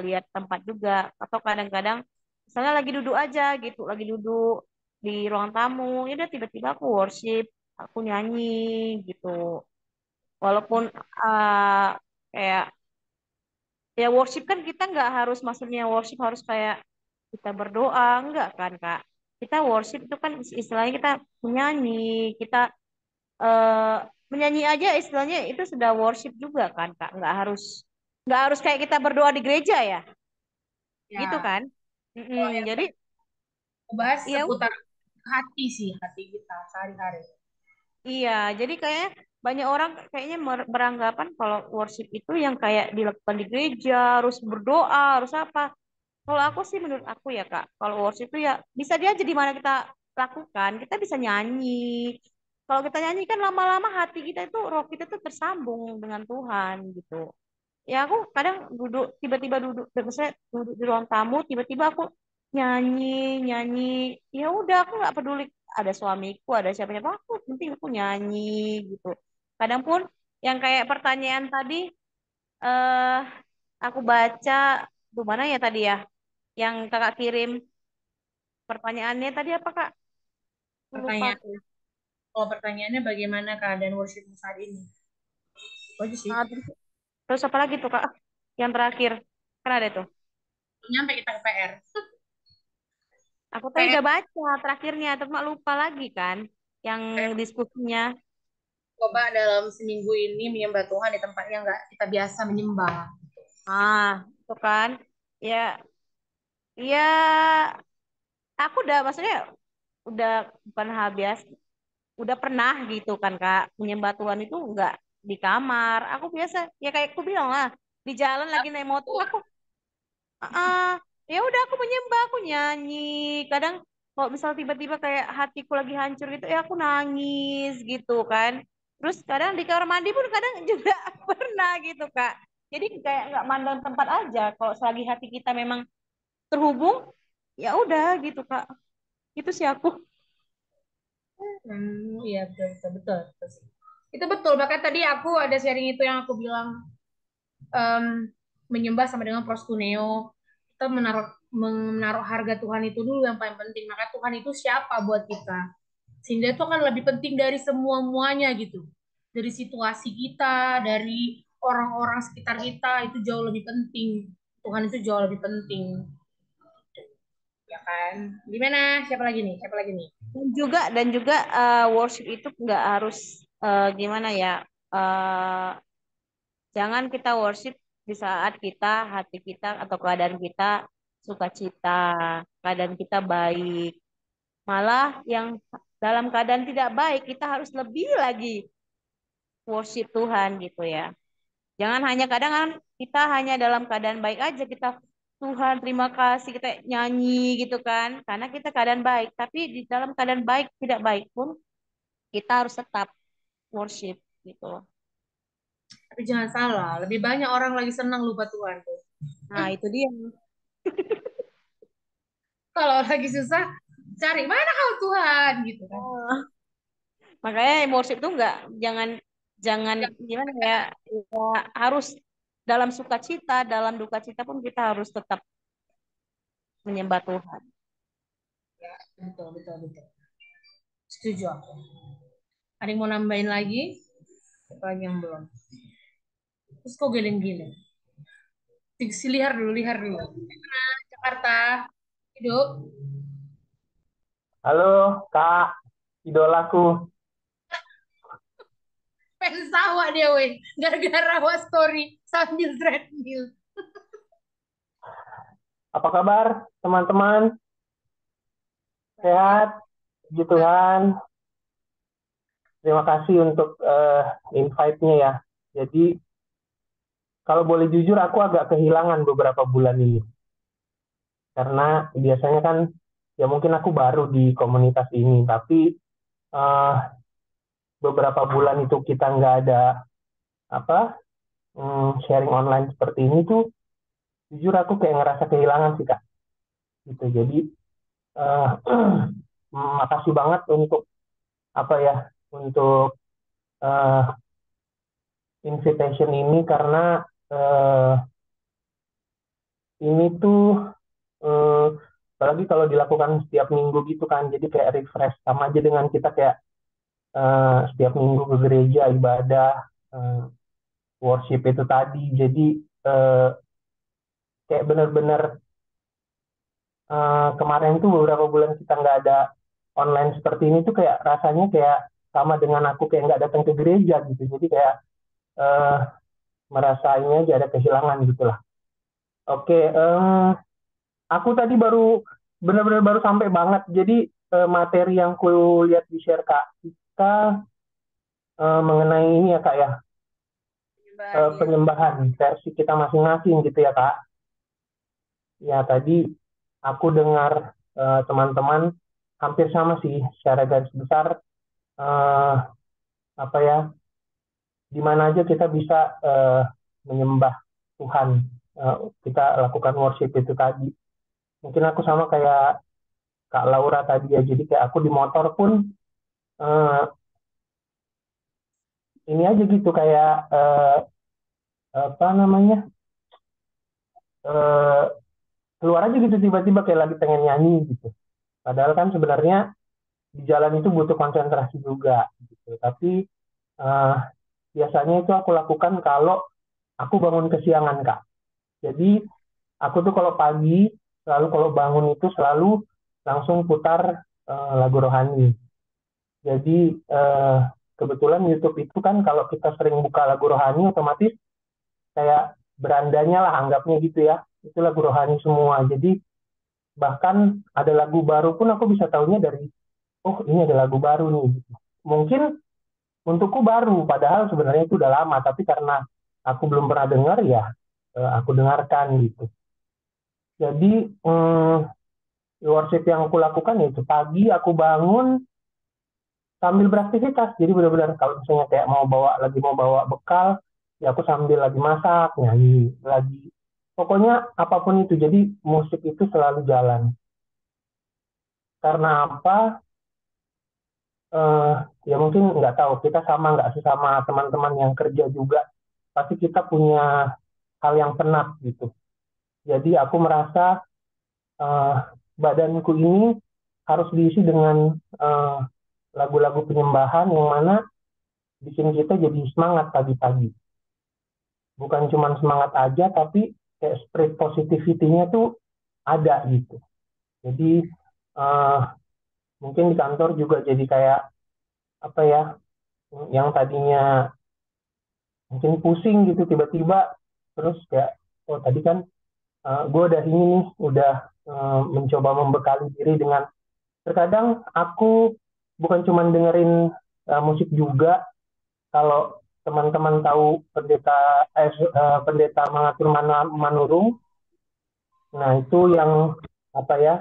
lihat tempat juga, atau kadang-kadang misalnya lagi duduk aja gitu, lagi duduk di ruang tamu ya udah tiba-tiba aku worship, aku nyanyi gitu. Walaupun kayak ya worship kan kita nggak harus, maksudnya worship harus kayak kita berdoa enggak kan Kak. Kita worship itu kan istilahnya kita menyanyi, kita eh, menyanyi aja istilahnya itu sudah worship juga kan Kak. Nggak harus kayak kita berdoa di gereja ya, gitu Ya, kan. kalau yang Jadi aku bahas ya seputar hati sih, hati kita sehari-hari. iya, jadi kayak banyak orang kayaknya beranggapan kalau worship itu yang kayak dilakukan di gereja, harus berdoa, harus apa. Kalau aku sih, menurut aku ya Kak, kalau worship itu ya bisa dia aja di mana kita lakukan, kita bisa nyanyi. Kalau kita nyanyi kan lama-lama hati kita itu, roh kita tuh tersambung dengan Tuhan gitu. Ya aku kadang tiba-tiba duduk, misalnya duduk di ruang tamu, tiba-tiba aku nyanyi, nyanyi. Ya udah aku nggak peduli ada suamiku, ada siapa-siapa, aku penting aku nyanyi gitu. Kadang pun yang kayak pertanyaan tadi, eh aku baca di mana ya tadi ya, yang kakak kirim pertanyaannya tadi apa kak? Aku lupa Pertanyaan, tuh. kalau pertanyaannya bagaimana keadaan worshipmu saat ini? Itu aja sih. Terus apa lagi tuh kak? Yang terakhir kan ada tuh. Nyampe kita ke PR. Aku tadi PR udah baca terakhirnya, cuma lupa lagi kan yang diskusinya. coba dalam seminggu ini menyembah Tuhan di tempat yang nggak kita biasa menyembah. Itu kan. Ya, ya aku udah maksudnya udah bukan hal biasa, udah pernah gitu kan Kak, menyembah Tuhan itu enggak di kamar. Aku biasa ya kayak aku bilang lah, di jalan lagi naik motor aku ya udah aku menyembah, aku nyanyi. Kadang kalau misal tiba-tiba kayak hatiku lagi hancur gitu ya aku nangis gitu kan. Terus kadang di kamar mandi pun kadang juga pernah gitu Kak. Jadi kayak nggak mandang tempat aja. Kalau selagi hati kita memang terhubung, ya udah gitu Kak. Itu sih aku. Iya betul betul betul, betul sih. Itu betul. Bahkan tadi aku ada sharing itu yang aku bilang, em, menyembah sama dengan proskuneo. Kita menaruh harga Tuhan itu dulu yang paling penting. Maka Tuhan itu siapa buat kita? Sehingga itu akan lebih penting dari semua muanya gitu. Dari situasi kita, dari orang-orang sekitar kita itu jauh lebih penting. Tuhan itu jauh lebih penting, ya kan? Gimana? Siapa lagi nih? Siapa lagi nih? Dan juga worship itu nggak harus gimana ya? eh, Jangan kita worship di saat kita, hati kita atau keadaan kita sukacita, keadaan kita baik. Malah yang dalam keadaan tidak baik, kita harus lebih lagi worship Tuhan gitu ya. Jangan hanya kadang kan kita hanya dalam keadaan baik aja kita Tuhan terima kasih kita nyanyi gitu kan. Karena kita keadaan baik, tapi di dalam keadaan baik tidak baik pun kita harus tetap worship gitu. Tapi jangan salah, lebih banyak orang lagi senang lupa Tuhan tuh. Nah, itu dia. Kalau lagi susah, cari mana kau Tuhan gitu kan. Makanya worship itu enggak jangan jangan gimana ya, ya harus dalam sukacita, dalam duka cita pun kita harus tetap menyembah Tuhan. Betul, betul, betul. Setuju aku. Ada yang mau nambahin lagi? Apa lagi yang belum? Terus kok geleng-geleng? Si lihat dulu, lihat dulu. Jakarta, hidup. Halo Kak, idolaku. Pengen tawa dia, weh. Gara-gara wa story sambil treadmill. Apa kabar teman-teman? Sehat? Puji Tuhan. Terima kasih untuk invite-nya ya. Jadi kalau boleh jujur aku agak kehilangan beberapa bulan ini. Karena biasanya kan ya mungkin aku baru di komunitas ini. Tapi eh, beberapa bulan itu kita nggak ada apa sharing online seperti ini tuh. Jujur aku kayak ngerasa kehilangan sih Kak. Gitu. Jadi eh, makasih banget untuk apa ya untuk uh, invitation ini karena uh, ini tuh uh, apalagi kalau dilakukan setiap minggu gitu kan jadi kayak refresh sama aja dengan kita kayak setiap minggu ke gereja ibadah uh, worship itu tadi jadi uh, kayak benar-benar kemarin tuh beberapa bulan kita nggak ada online seperti ini tuh kayak rasanya kayak sama dengan aku kayak nggak datang ke gereja gitu jadi kayak uh, merasanya aja ada kehilangan gitu lah. Oke, aku tadi baru benar-benar baru sampai banget. Jadi materi yang ku lihat di share Kak Ika mengenai ini ya Kak ya, penyembahan versi kita masing-masing gitu ya Kak. Ya tadi aku dengar teman-teman hampir sama sih secara garis besar eh, apa ya, di mana aja kita bisa menyembah Tuhan, eh, kita lakukan worship itu tadi. Mungkin aku sama kayak Kak Laura tadi ya. Jadi kayak aku di motor pun eh, ini aja gitu kayak apa namanya eh, keluar aja gitu tiba-tiba kayak lagi pengen nyanyi gitu. Padahal kan sebenarnya di jalan itu butuh konsentrasi juga gitu. Tapi eh, biasanya itu aku lakukan kalau aku bangun kesiangan Kak. Jadi aku tuh kalau pagi selalu kalau bangun itu selalu langsung putar lagu rohani. Jadi kebetulan YouTube itu kan kalau kita sering buka lagu rohani otomatis kayak berandanya lah anggapnya gitu ya. Itu lagu rohani semua. Jadi bahkan ada lagu baru pun aku bisa tahunya dari oh ini ada lagu baru nih. Gitu. Mungkin untukku baru padahal sebenarnya itu udah lama tapi karena aku belum pernah dengar ya aku dengarkan gitu. Jadi worship yang aku lakukan itu pagi aku bangun sambil beraktivitas. Jadi benar-benar kalau misalnya kayak mau bawa bekal, ya aku sambil lagi masak, nyanyi, lagi pokoknya apapun itu. Jadi musik itu selalu jalan. Karena apa? eh, ya mungkin nggak tahu kita sama nggak sih sama teman-teman yang kerja juga, pasti kita punya hal yang penat gitu. Jadi aku merasa eh, badanku ini harus diisi dengan eh, lagu-lagu penyembahan yang mana bikin kita jadi semangat pagi-pagi. Bukan cuma semangat aja, tapi kayak spirit positivity-nya tuh ada gitu. Jadi eh, mungkin di kantor juga jadi kayak apa ya, yang tadinya mungkin pusing gitu tiba-tiba, terus kayak oh tadi kan gue udah ini nih, udah mencoba membekali diri dengan, terkadang aku bukan cuma dengerin musik juga. Kalau teman-teman tahu pendeta Mengatur Manurung, nah itu yang apa ya,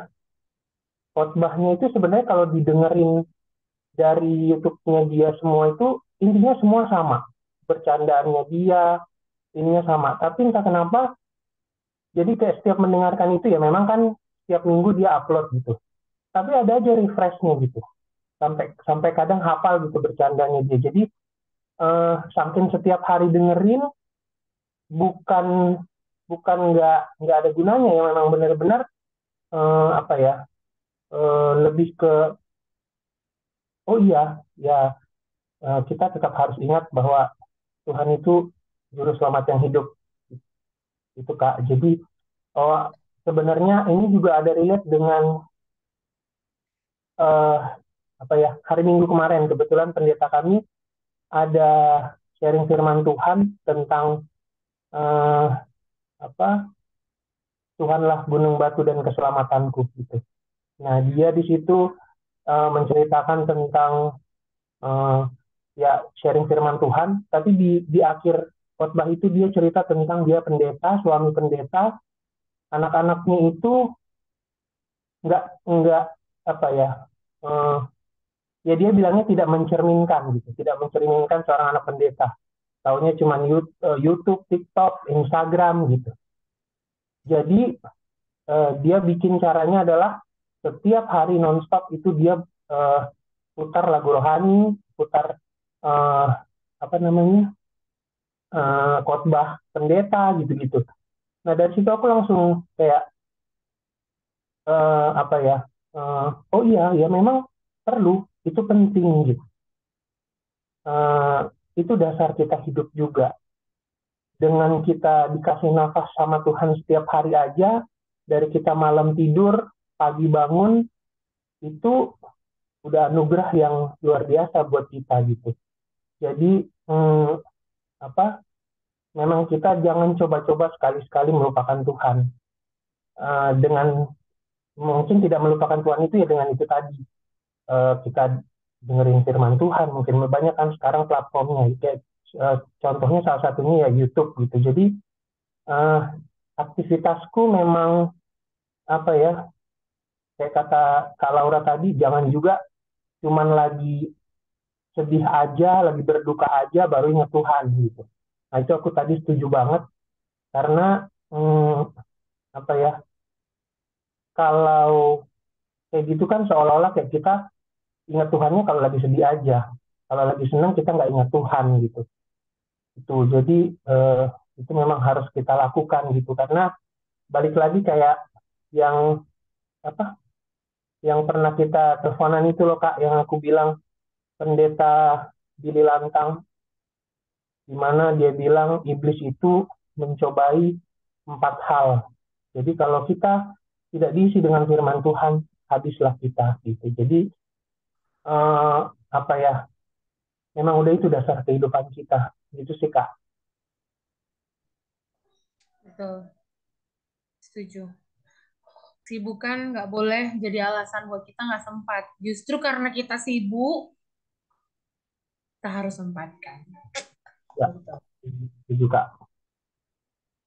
khotbahnya itu sebenarnya kalau didengerin dari YouTube-nya dia semua itu intinya semua sama, bercandaannya dia ininya sama, tapi entah kenapa jadi kayak setiap mendengarkan itu ya memang kan setiap minggu dia upload gitu, tapi ada aja refreshnya gitu, sampai sampai kadang hafal gitu bercandanya dia. Jadi saking setiap hari dengerin, bukan bukan nggak ada gunanya ya, memang benar-benar apa ya, lebih ke oh iya ya, kita tetap harus ingat bahwa Tuhan itu juru selamat yang hidup itu Kak. Jadi oh, sebenarnya ini juga ada relate dengan eh, apa ya, hari Minggu kemarin kebetulan pendeta kami ada sharing firman Tuhan tentang eh, apa, Tuhanlah gunung batu dan keselamatanku gitu. Nah dia di situ menceritakan tentang eh, ya sharing firman Tuhan, tapi di akhir khotbah itu dia cerita tentang dia pendeta, suami pendeta, anak-anaknya itu nggak apa ya, eh, ya dia bilangnya tidak mencerminkan gitu, tidak mencerminkan seorang anak pendeta. Taunya cuma YouTube, TikTok, Instagram gitu. Jadi dia bikin caranya adalah setiap hari nonstop itu dia eh, putar lagu rohani, putar eh, apa namanya, khotbah pendeta gitu-gitu. Nah dari situ aku langsung kayak apa ya, oh iya ya memang perlu, itu penting gitu. Eh, itu dasar kita hidup juga. Dengan kita dikasih nafas sama Tuhan setiap hari aja, dari kita malam tidur, pagi bangun, itu udah anugerah yang luar biasa buat kita gitu. Jadi apa? Memang kita jangan coba-coba sekali-sekali melupakan Tuhan. Dengan mungkin tidak melupakan Tuhan itu ya dengan itu tadi, kita dengerin firman Tuhan. Mungkin banyak kan sekarang platformnya, kayak contohnya salah satunya ya YouTube gitu. Jadi uh, aktivitasku memang apa ya, kayak kata Kak Laura tadi, jangan juga cuman lagi sedih aja, lagi berduka aja baru ingat Tuhan gitu. Nah itu aku tadi setuju banget, karena apa ya, kalau kayak gitu kan seolah-olah kayak kita ingat Tuhannya kalau lagi sedih aja, kalau lagi senang kita nggak ingat Tuhan gitu. Itu jadi eh, itu memang harus kita lakukan gitu, karena balik lagi kayak yang apa, yang pernah kita teleponan itu loh Kak, yang aku bilang pendeta Billy Lantang, di mana dia bilang iblis itu mencobai 4 hal. Jadi kalau kita tidak diisi dengan firman Tuhan, habislah kita gitu. Jadi eh, apa ya, memang udah itu dasar kehidupan kita gitu sih Kak. Betul, setuju. Sibukan nggak boleh jadi alasan buat kita nggak sempat. Justru karena kita sibuk, kita harus sempatkan. Ya, Betul. setuju Kak.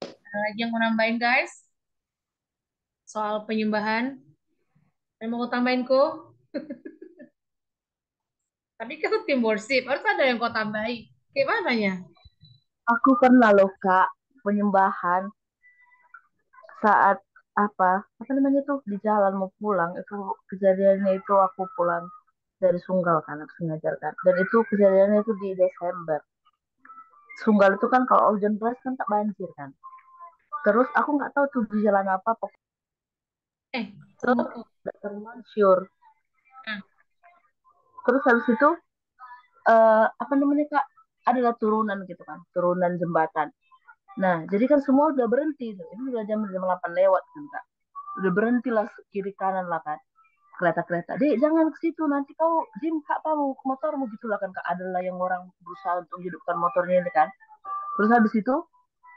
Ada lagi yang mau nambahin guys soal penyembahan? Yang mau tambahin kok? Tapi kan tim worship, harus ada yang kau tambahin. Gimana ya? Aku pernah loh Kak penyembahan saat apa namanya tuh di jalan mau pulang, itu kejadiannya itu aku pulang. dari Sunggal kan aku ngajar kan. Dan itu kejadiannya itu di Desember. Sunggal itu kan kalau hujan deras kan tak banjir kan. Terus aku nggak tahu tuh di jalan apa, Eh, pokoknya tunggu. nggak termansur. Nah, Terus habis itu apa namanya Kak? Adalah turunan gitu kan, turunan jembatan. Nah, jadi kan semua udah berhenti. Ini udah jam 8 lewat kan Kak. Udah berhenti lah kiri kanan lah kan. Kereta-kereta. Dek, jangan ke situ. Nanti kau, Jim, Kak, mau ke motormu gitu lah kan Kak. Adalah yang orang berusaha untuk hidupkan motornya ini kan. Terus habis itu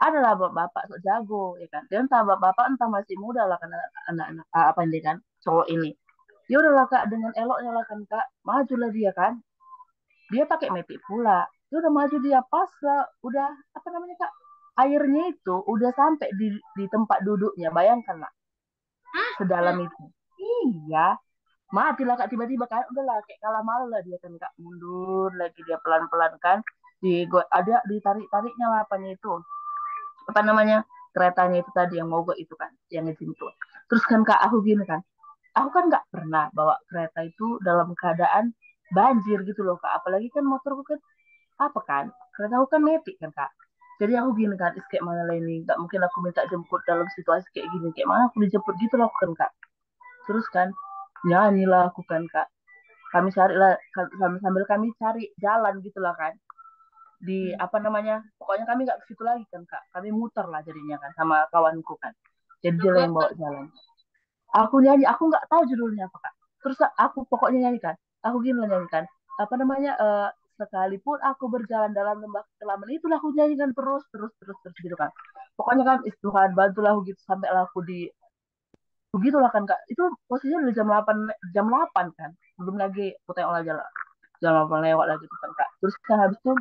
adalah bapak-bapak sok jago ya kan. Dia entah bapak-bapak entah masih muda lah kan anak-anak apa ini kan cowok ini. Ya udahlah Kak dengan eloknya lah kan Kak. Majulah dia kan. Dia pakai metik pula. Dia udah maju dia pas lah. Udah apa namanya Kak? Airnya itu udah sampai di tempat duduknya. Bayangkan lah. Sedalam itu. Iya. Matilah Kak tiba-tiba kan. Udahlah kayak kalah malu lah dia kan Kak. Mundur lagi dia pelan-pelan kan. Ada ditarik-tariknya lah apanya itu. Apa namanya? Keretanya itu tadi yang mogok itu kan. Yang itu. Terus kan Kak aku gini kan. Aku kan nggak pernah bawa kereta itu dalam keadaan banjir gitu loh Kak. Apalagi kan motorku kan apa kan karena aku kan metik kan Kak, jadi aku gini kan kayak mana lah ini nggak mungkin aku minta jemput dalam situasi kayak gini, kayak mana aku dijemput gitu loh kan Kak. Terus kan nyanyi lah aku kan Kak, kami cari lah sambil kami cari jalan gitu lah kan di apa namanya, pokoknya kami nggak ke situ lagi kan Kak, kami muter lah jadinya kan sama kawanku kan, jadi dia lah lagu yang apa? bawa jalan. Aku nyanyi, aku nggak tahu judulnya apa Kak. Terus aku pokoknya nyanyikan, aku gini lah nyanyikan apa namanya, sekalipun aku berjalan dalam lembah kekelaman, itulah aku nyanyikan terus terus terus terus gitu kan. Pokoknya kan Tuhan bantulah aku gitu sampai aku di begitulah kan Kak. Itu posisinya udah jam 8 kan, belum lagi aku tengok lagi jam 8 lewat lagi tuh kan Kak. Terus kan habis itu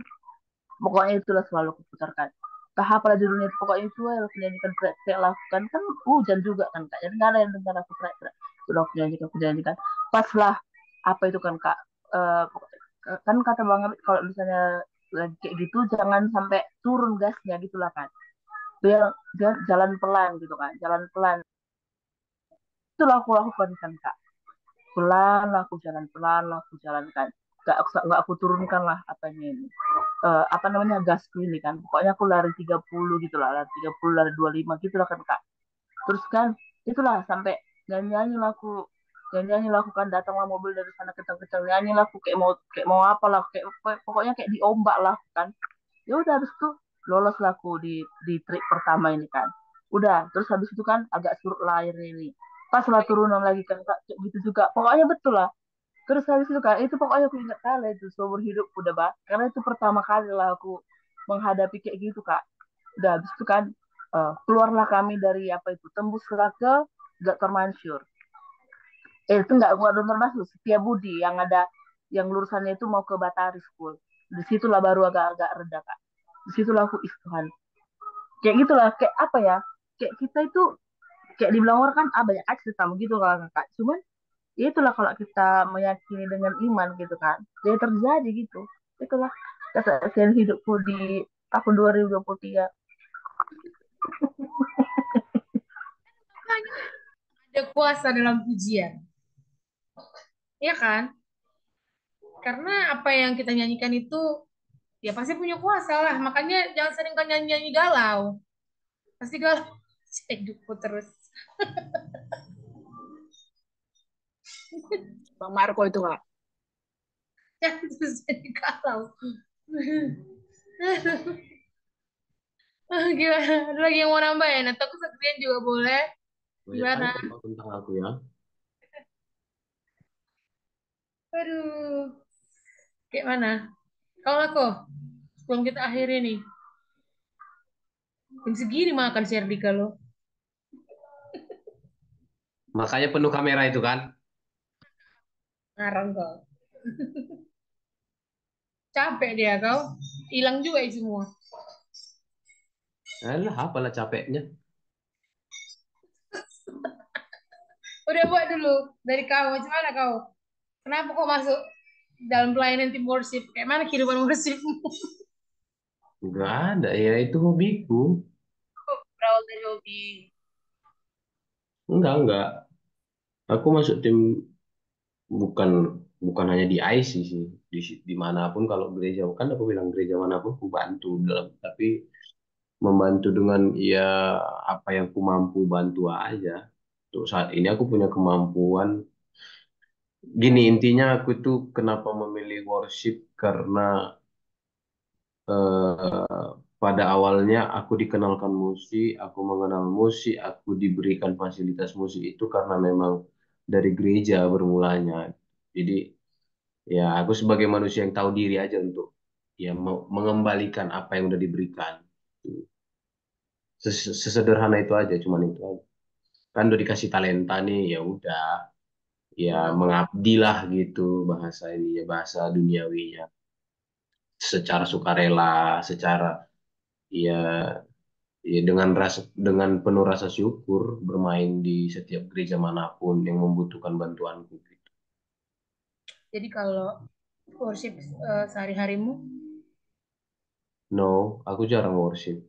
pokoknya itulah selalu kuputarkan tahap pada judulnya itu, pokoknya itu yang aku nyanyikan teriak lakukan kan hujan juga kan Kak, jadi nggak ada yang dengar aku teriak, sudah aku nyanyikan pas lah apa itu kan Kak, eh, kan kata Bang Abid kalau misalnya lagi kayak gitu jangan sampai turun gasnya gitulah kan, dia jalan pelan gitu kan, jalan pelan, itulah aku lakukan kan Kak, pelan lah aku jalan, pelan lah aku jalankan, nggak aku turunkan lah apanya ini, apa namanya gasku ini kan, pokoknya aku lari 30 gitu lah, lari 30 lari 25 gitu lah kan Kak. Terus kan itulah sampai nyanyi-nyanyi lah aku, nyanyi-nyanyi lah aku kan, datanglah mobil dari sana kencang-kencang, nyanyi lah aku kayak mau apa lah, kayak pokoknya kayak diombak lah kan. Ya udah habis itu lolos lah aku di trik pertama ini kan. Udah terus habis itu kan agak surut lah airnya ini, pas lah turunan lagi kan Kak, kayak gitu juga pokoknya betul lah. Terus habis itu kan, itu pokoknya aku ingat kali itu seumur hidupku udah bah. Karena itu pertama kali lah aku menghadapi kayak gitu Kak. Udah habis itu kan, keluarlah kami dari apa itu, tembuslah ke Dr. Mansur. Itu enggak Dr. Mansur, Setiabudi yang ada, yang lurusannya itu mau ke Batari School. Disitulah baru agak-agak reda Kak. Disitulah aku Tuhan. Kayak gitulah, kayak apa ya? Kayak kita itu kayak dibilang orang kan banyak aja cerita gitu kan Kak. Cuman ya itulah kalau kita meyakini dengan iman gitu kan, dia terjadi gitu. Itulah kesaksian hidupku di tahun 2023. Makanya ada kuasa dalam pujian, ya kan? Karena apa yang kita nyanyikan itu ya pasti punya kuasa lah. Makanya jangan sering kan nyanyi-nyanyi galau. Pasti galau. Hidupku terus. Bang Marco itu Kak. Jangan terus jadi galau. Gimana? Ada lagi yang mau nambahin? Atau kesaksian juga boleh? Banyak kali Gimana? tentang aku ya. Aduh. Kayak mana? Kalau aku, sebelum kita akhiri nih. Jam segini makan si Ardika lo. Makanya penuh kamera itu kan. Ngarang kau. Capek dia kau. Hilang juga ya semua. Alah, apalah capeknya. Udah buat dulu. Dari kau, macam mana kau? Kenapa kau masuk dalam pelayanan tim worship? Kayak mana kehidupan worshipmu? Enggak ada, ya itu hobiku. Berawal dari hobi. Enggak. Aku masuk tim bukan bukan hanya di IC sih, dimanapun kalau gereja, kan aku bilang gereja manapun aku bantu dalam, tapi membantu dengan ya apa yang ku mampu bantu aja. Untuk saat ini aku punya kemampuan. Gini intinya aku tuh kenapa memilih worship karena eh, pada awalnya aku dikenalkan musik, aku mengenal musik, aku diberikan fasilitas musik itu karena memang dari gereja bermulanya. Jadi ya aku sebagai manusia yang tahu diri aja untuk ya mengembalikan apa yang udah diberikan. Sesederhana itu aja, cuman itu aja. Kan udah dikasih talenta nih, ya udah, ya mengabdilah gitu bahasa ini ya bahasa duniawinya. Secara sukarela, secara ya dengan penuh rasa syukur bermain di setiap gereja manapun yang membutuhkan bantuanku gitu. Jadi kalau worship sehari-harimu, No, aku jarang worship.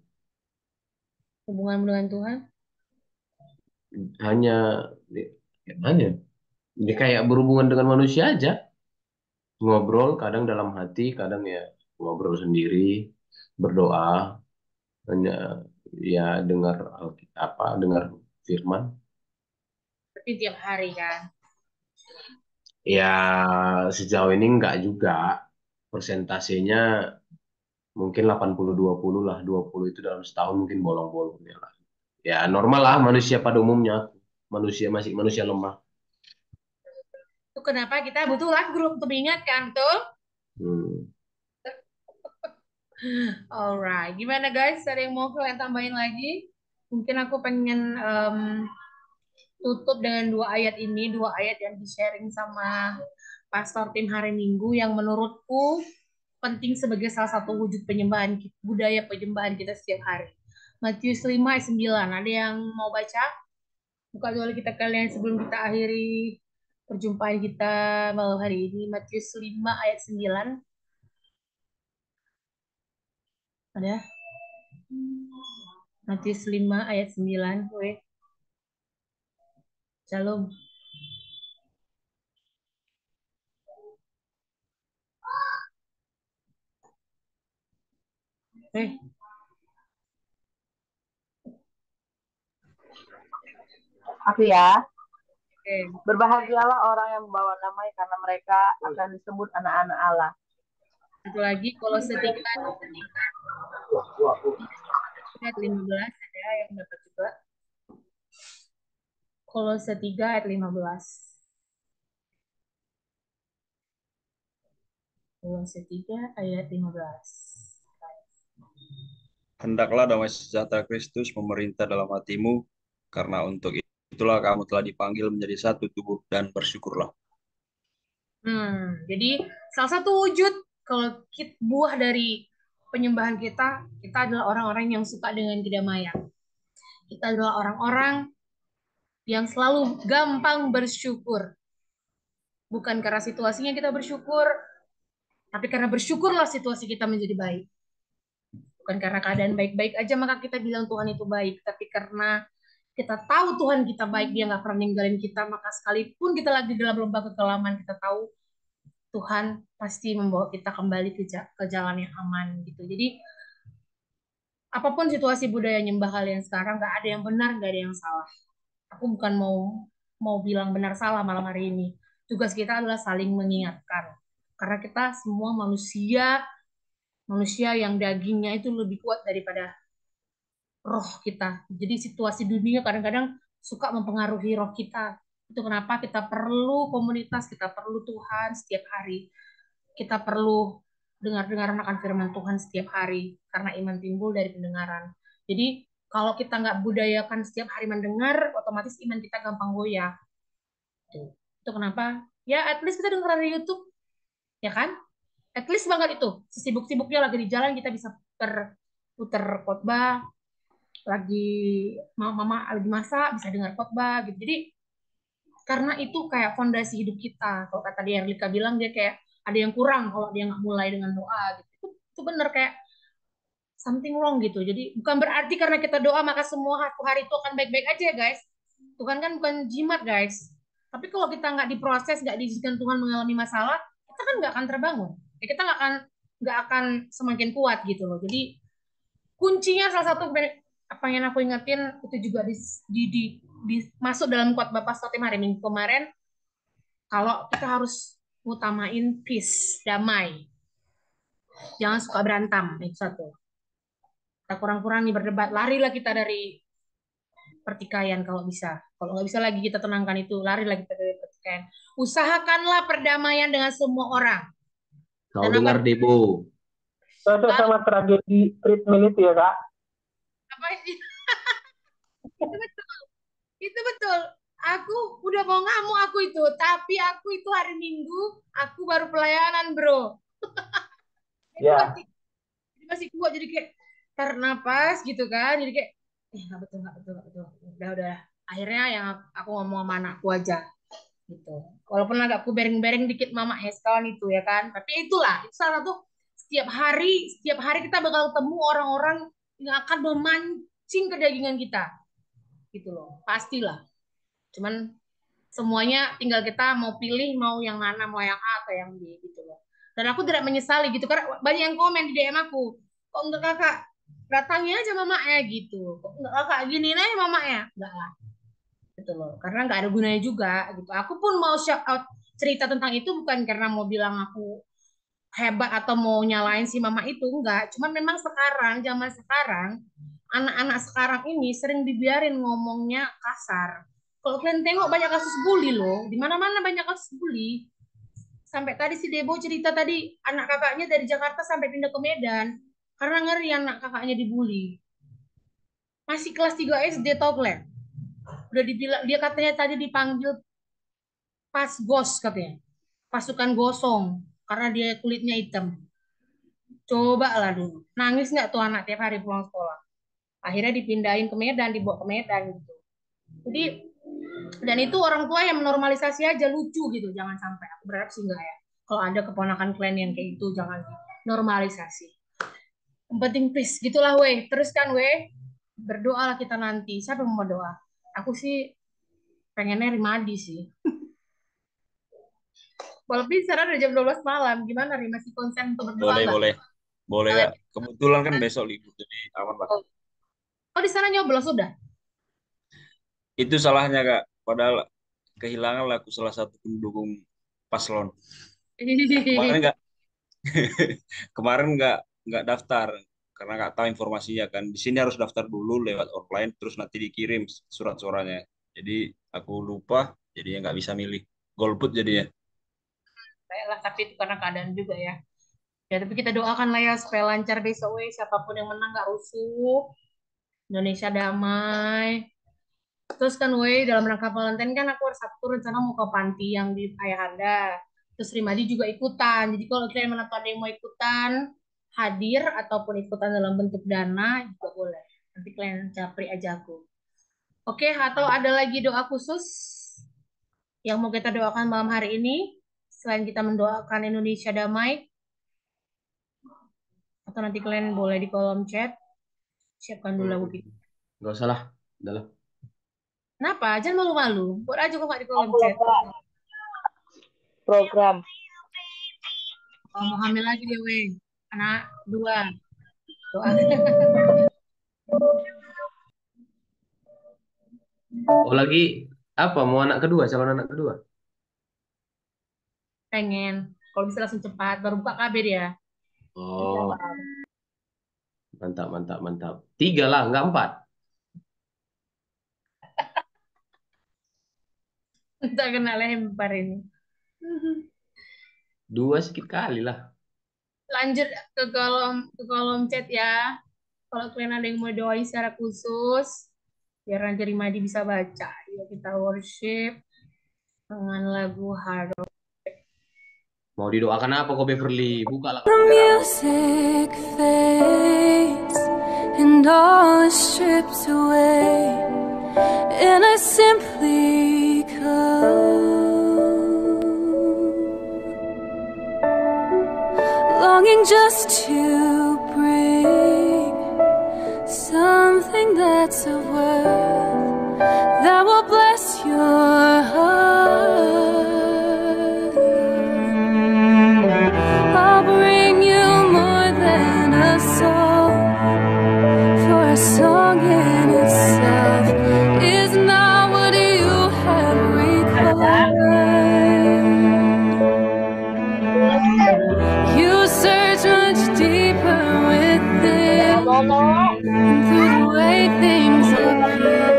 hubunganmu dengan Tuhan, Hanya hanya ini kayak berhubungan dengan manusia aja. Ngobrol kadang dalam hati, kadang ya ngobrol sendiri, berdoa, hanya ya dengar dengar firman. tapi tiap hari kan. Ya sejauh ini enggak juga. Persentasenya mungkin 80-20 lah. 20 itu dalam setahun mungkin bolong-bolongnya lah. Ya normal lah manusia pada umumnya. Manusia masih manusia lemah. Itu kenapa kita butuh live group untuk mengingatkan, betul? Hmm. Alright, gimana guys? Ada yang mau kalian tambahin lagi? Mungkin aku pengen tutup dengan dua ayat ini, dua ayat yang di-sharing sama Pastor Tim hari Minggu yang menurutku penting sebagai salah satu wujud penyembahan budaya penyembahan kita setiap hari. Matius 5 ayat 9. Ada yang mau baca? Buka dulu kita kalian sebelum kita akhiri perjumpaan kita malam hari ini. Matius 5 ayat 9. Ada? Matius 5 ayat 9. Weh. Shalom. Aku ya. Oke. Berbahagialah orang yang membawa namanya karena mereka akan disebut anak-anak Allah. Satu lagi, Kolose 3 ayat 15 ada yang dapat juga. Kolose 3 ayat 15. Kolose 3 ayat 15. Hendaklah damai sejahtera Kristus memerintah dalam hatimu, karena untuk itulah kamu telah dipanggil menjadi satu tubuh dan bersyukurlah. Jadi salah satu wujud kalau buah dari penyembahan kita adalah orang-orang yang suka dengan kedamaian. Kita adalah orang-orang yang selalu gampang bersyukur. Bukan karena situasinya kita bersyukur, tapi karena bersyukurlah situasi kita menjadi baik. Bukan karena keadaan baik-baik aja maka kita bilang Tuhan itu baik, tapi karena kita tahu Tuhan kita baik, dia nggak pernah ninggalin kita, maka sekalipun kita lagi dalam lembah kekelaman, kita tahu Tuhan pasti membawa kita kembali ke jalan yang aman gitu. Jadi apapun situasi budaya nyembah kalian sekarang, nggak ada yang benar, nggak ada yang salah. Aku bukan mau bilang benar salah malam hari ini. Tugas kita adalah saling mengingatkan. Karena kita semua manusia yang dagingnya itu lebih kuat daripada roh kita. Jadi situasi dunia kadang-kadang suka mempengaruhi roh kita. Itu kenapa kita perlu komunitas, kita perlu Tuhan setiap hari. Kita perlu dengar-dengar akan firman Tuhan setiap hari. Karena iman timbul dari pendengaran. Jadi kalau kita nggak budayakan setiap hari mendengar, otomatis iman kita gampang goyah. Itu kenapa? Ya, at least kita dengar dari YouTube, ya kan? At least banget itu. Sesibuk-sibuknya lagi di jalan kita bisa puter khotbah, lagi mama lagi masak bisa dengar khotbah gitu. Jadi karena itu kayak fondasi hidup kita. Kalau kata dia Erlika bilang dia kayak ada yang kurang kalau dia nggak mulai dengan doa gitu. Itu bener kayak something wrong gitu. Jadi bukan berarti karena kita doa maka semua hari itu akan baik-baik aja ya guys. Tuhan kan bukan jimat guys. Tapi kalau kita nggak diproses, nggak diizinkan Tuhan mengalami masalah, kita kan nggak akan terbangun. Ya, kita nggak akan semakin kuat gitu loh. Jadi kuncinya salah satu apa yang aku ingetin itu juga masuk dalam khotbah Pastor Tim hari Minggu kemarin. Kalau kita harus utamain peace, damai. Jangan suka berantem, itu satu. Kita kurang-kurangi berdebat, larilah kita dari pertikaian kalau bisa. Kalau nggak bisa lagi kita tenangkan itu, larilah kita dari pertikaian. Usahakanlah perdamaian dengan semua orang. Kau Dan dengar, Debo? Cocok sama tragedi treatment itu ya, Kak? Apa sih? Itu betul. Itu betul. Aku udah mau ngamuk aku itu, tapi aku itu hari Minggu aku baru pelayanan, bro. Itu Ya. masih kuat, jadi kayak tarik napas gitu kan, jadi kayak nggak betul, nggak betul, nggak betul. Udah. Akhirnya yang aku ngomong sama anakku aja gitu. Walaupun agak aku bereng-bereng dikit mama sekalian itu ya kan, tapi itulah itu salah satu setiap hari kita bakal ketemu orang-orang yang akan memancing kedagingan kita gitu loh, pastilah. Cuman semuanya tinggal kita mau pilih, mau yang mana, mau yang A atau yang B gitu loh. Dan aku tidak menyesali gitu karena banyak yang komen di DM aku, kok enggak kakak datangi aja mamanya gitu, kok enggak kakak gini nih mamanya, enggak lah gitu loh, karena enggak ada gunanya juga gitu. Aku pun mau shout out cerita tentang itu bukan karena mau bilang aku hebat atau mau nyalain si mama itu, enggak, cuman memang sekarang zaman sekarang anak-anak sekarang ini sering dibiarin ngomongnya kasar. Kalau kalian tengok banyak kasus bully loh, di mana-mana banyak kasus bully. Sampai tadi si Debo cerita tadi anak kakaknya dari Jakarta sampai pindah ke Medan karena ngeri anak kakaknya dibully. Masih kelas 3 SD tau kalian. Udah dibilang, dia katanya tadi dipanggil pas gos katanya. Pasukan gosong karena dia kulitnya hitam. Coba lah dulu. Nangis nggak tuh anak tiap hari pulang sekolah? Akhirnya dipindahin ke Medan, dibawa ke Medan gitu. Jadi dan itu orang tua yang menormalisasi aja, lucu gitu, jangan sampai. Aku berharap sih enggak ya, kalau ada keponakan kalian yang kayak gitu jangan normalisasi. Yang penting peace gitulah weh. Terus kan weh, berdoalah kita nanti. Siapa yang mau doa? Aku sih pengennya Rimadi sih. Walaupun sekarang udah jam 12 malam, gimana Ri, masih konsen untuk berdoa nggak? Boleh Kak. Kebetulan kan besok libur jadi aman Pak. Oh, di sana nyoblos sudah? Itu salahnya Kak. Padahal kehilangan lah aku salah satu pendukung paslon. Kemarin nggak kemarin nggak daftar karena nggak tahu informasinya kan. Di sini harus daftar dulu lewat online terus nanti dikirim surat suaranya. Jadi aku lupa jadinya nggak bisa milih. Golput jadinya. Baiklah, tapi itu karena keadaan juga ya. Ya, tapi kita doakan lah ya supaya lancar besok weh. Siapapun yang menang nggak rusuh. Indonesia damai. Terus kan weh, dalam rangka Valentine kan aku Sabtu rencana mau ke panti yang di Ayahanda. Terus Rimadi juga ikutan. Jadi kalau kalian mana ada yang mau ikutan, hadir ataupun ikutan dalam bentuk dana juga boleh. Nanti kalian japri aja aku. Oke, atau ada lagi doa khusus yang mau kita doakan malam hari ini? Selain kita mendoakan Indonesia damai, atau nanti kalian boleh di kolom chat, siapkan dulu lagu kita. Nggak usah lah. Udah lah. Kenapa? Jangan malu-malu. Buat aja kok nggak di kolom Aku chat. lupa program. Oh, mau hamil lagi dia, weh. Anak 2. Doa. Oh lagi apa? Mau anak kedua, calon anak kedua? Pengen. Kalau bisa langsung cepat. Baru buka KB dia. Oh, mantap. 3 lah, nggak 4. Kita kena lempar ini. 2 sedikit kali lah. Lanjut ke kolom chat ya. Kalau kalian ada yang mau doain secara khusus, biar nanti Rimadi bisa baca. Ya, kita worship dengan lagu Haro. Mau didoakan apa kok Beverly? Buka lah The kamera. music fades and all is stripped away, and I simply come, longing just to bring something that's of worth that will bless your heart. And through the way things appear,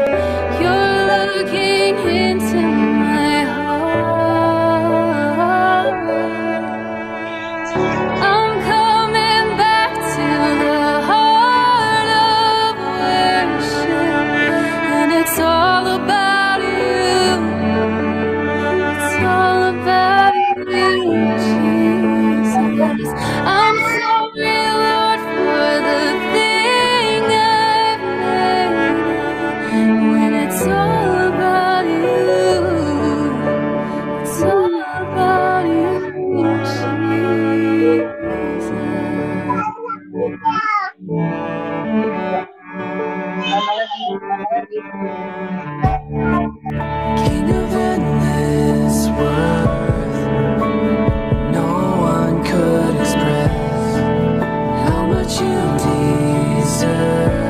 you're looking into my heart. I'm coming back to the heart of worship, and it's all about you. It's all about you, Jesus. I'm sorry, Lord, for the thing I've made when it's all about you. It's all about you, King of endless worth, no one could express how much you deserve.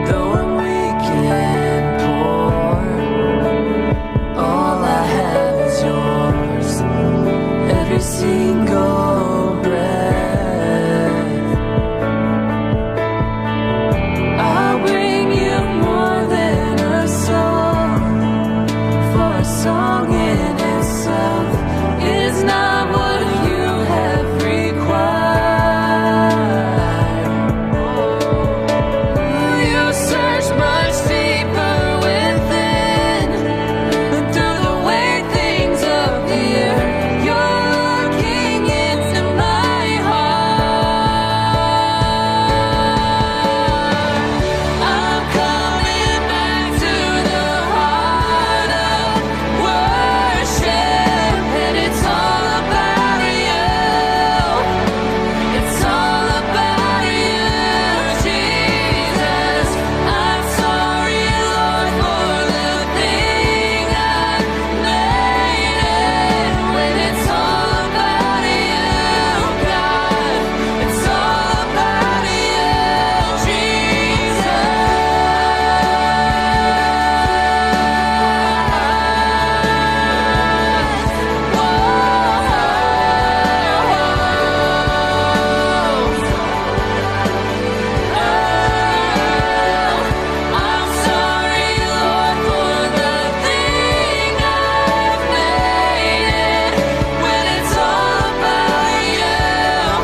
Though I'm weak and poor, all I have is yours. Every single breath, I'll bring you more than a song, for a song in itself is not what you have required. You search much deeper within, and through the way things appear, you're looking into my heart. I'm coming back to the heart of worship, and it's all about you. It's all about you, Jesus. I'm sorry, Lord, for the thing I've made, when it's all about you, God. It's all about you, I'm sorry, Lord, for the thing I've made, when it's all about you,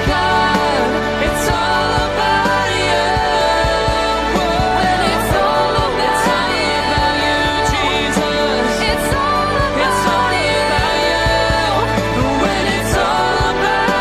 God. It's all about you. When it's all about you, Jesus. It's all about you. When it's all about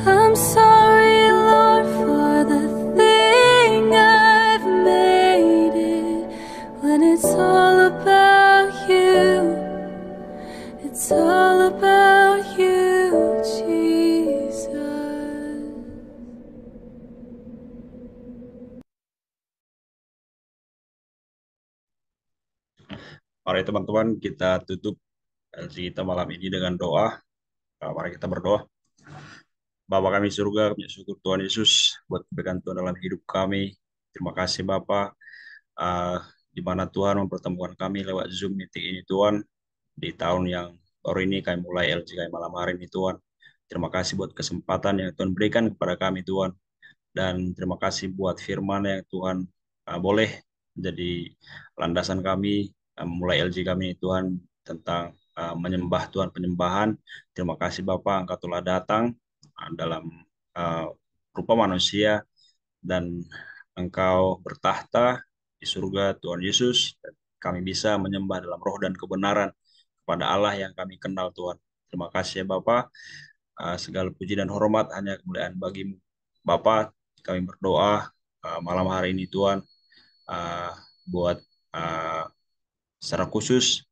I'm sorry, Lord, for the thing I've made it, when it's all about you. It's all about you, Jesus. Mari teman-teman kita tutup LC kita malam ini dengan doa. Mari kita berdoa. Bapa kami di surga, kami syukur Tuhan Yesus buat kebaikan Tuhan dalam hidup kami. Terima kasih Bapa, di mana Tuhan mempertemukan kami lewat Zoom meeting ini Tuhan. Di tahun yang baru ini kami mulai LCK malam hari ini Tuhan. Terima kasih buat kesempatan yang Tuhan berikan kepada kami Tuhan. Dan terima kasih buat firman yang Tuhan boleh menjadi landasan kami memulai LG kami Tuhan tentang menyembah Tuhan, penyembahan. Terima kasih Bapak, Engkau telah datang dalam rupa manusia dan Engkau bertahta di surga Tuhan Yesus. Kami bisa menyembah dalam roh dan kebenaran kepada Allah yang kami kenal Tuhan. Terima kasih ya Bapak. Segala puji dan hormat hanya kemuliaan bagimu Bapak. Kami berdoa malam hari ini Tuhan buat secara khusus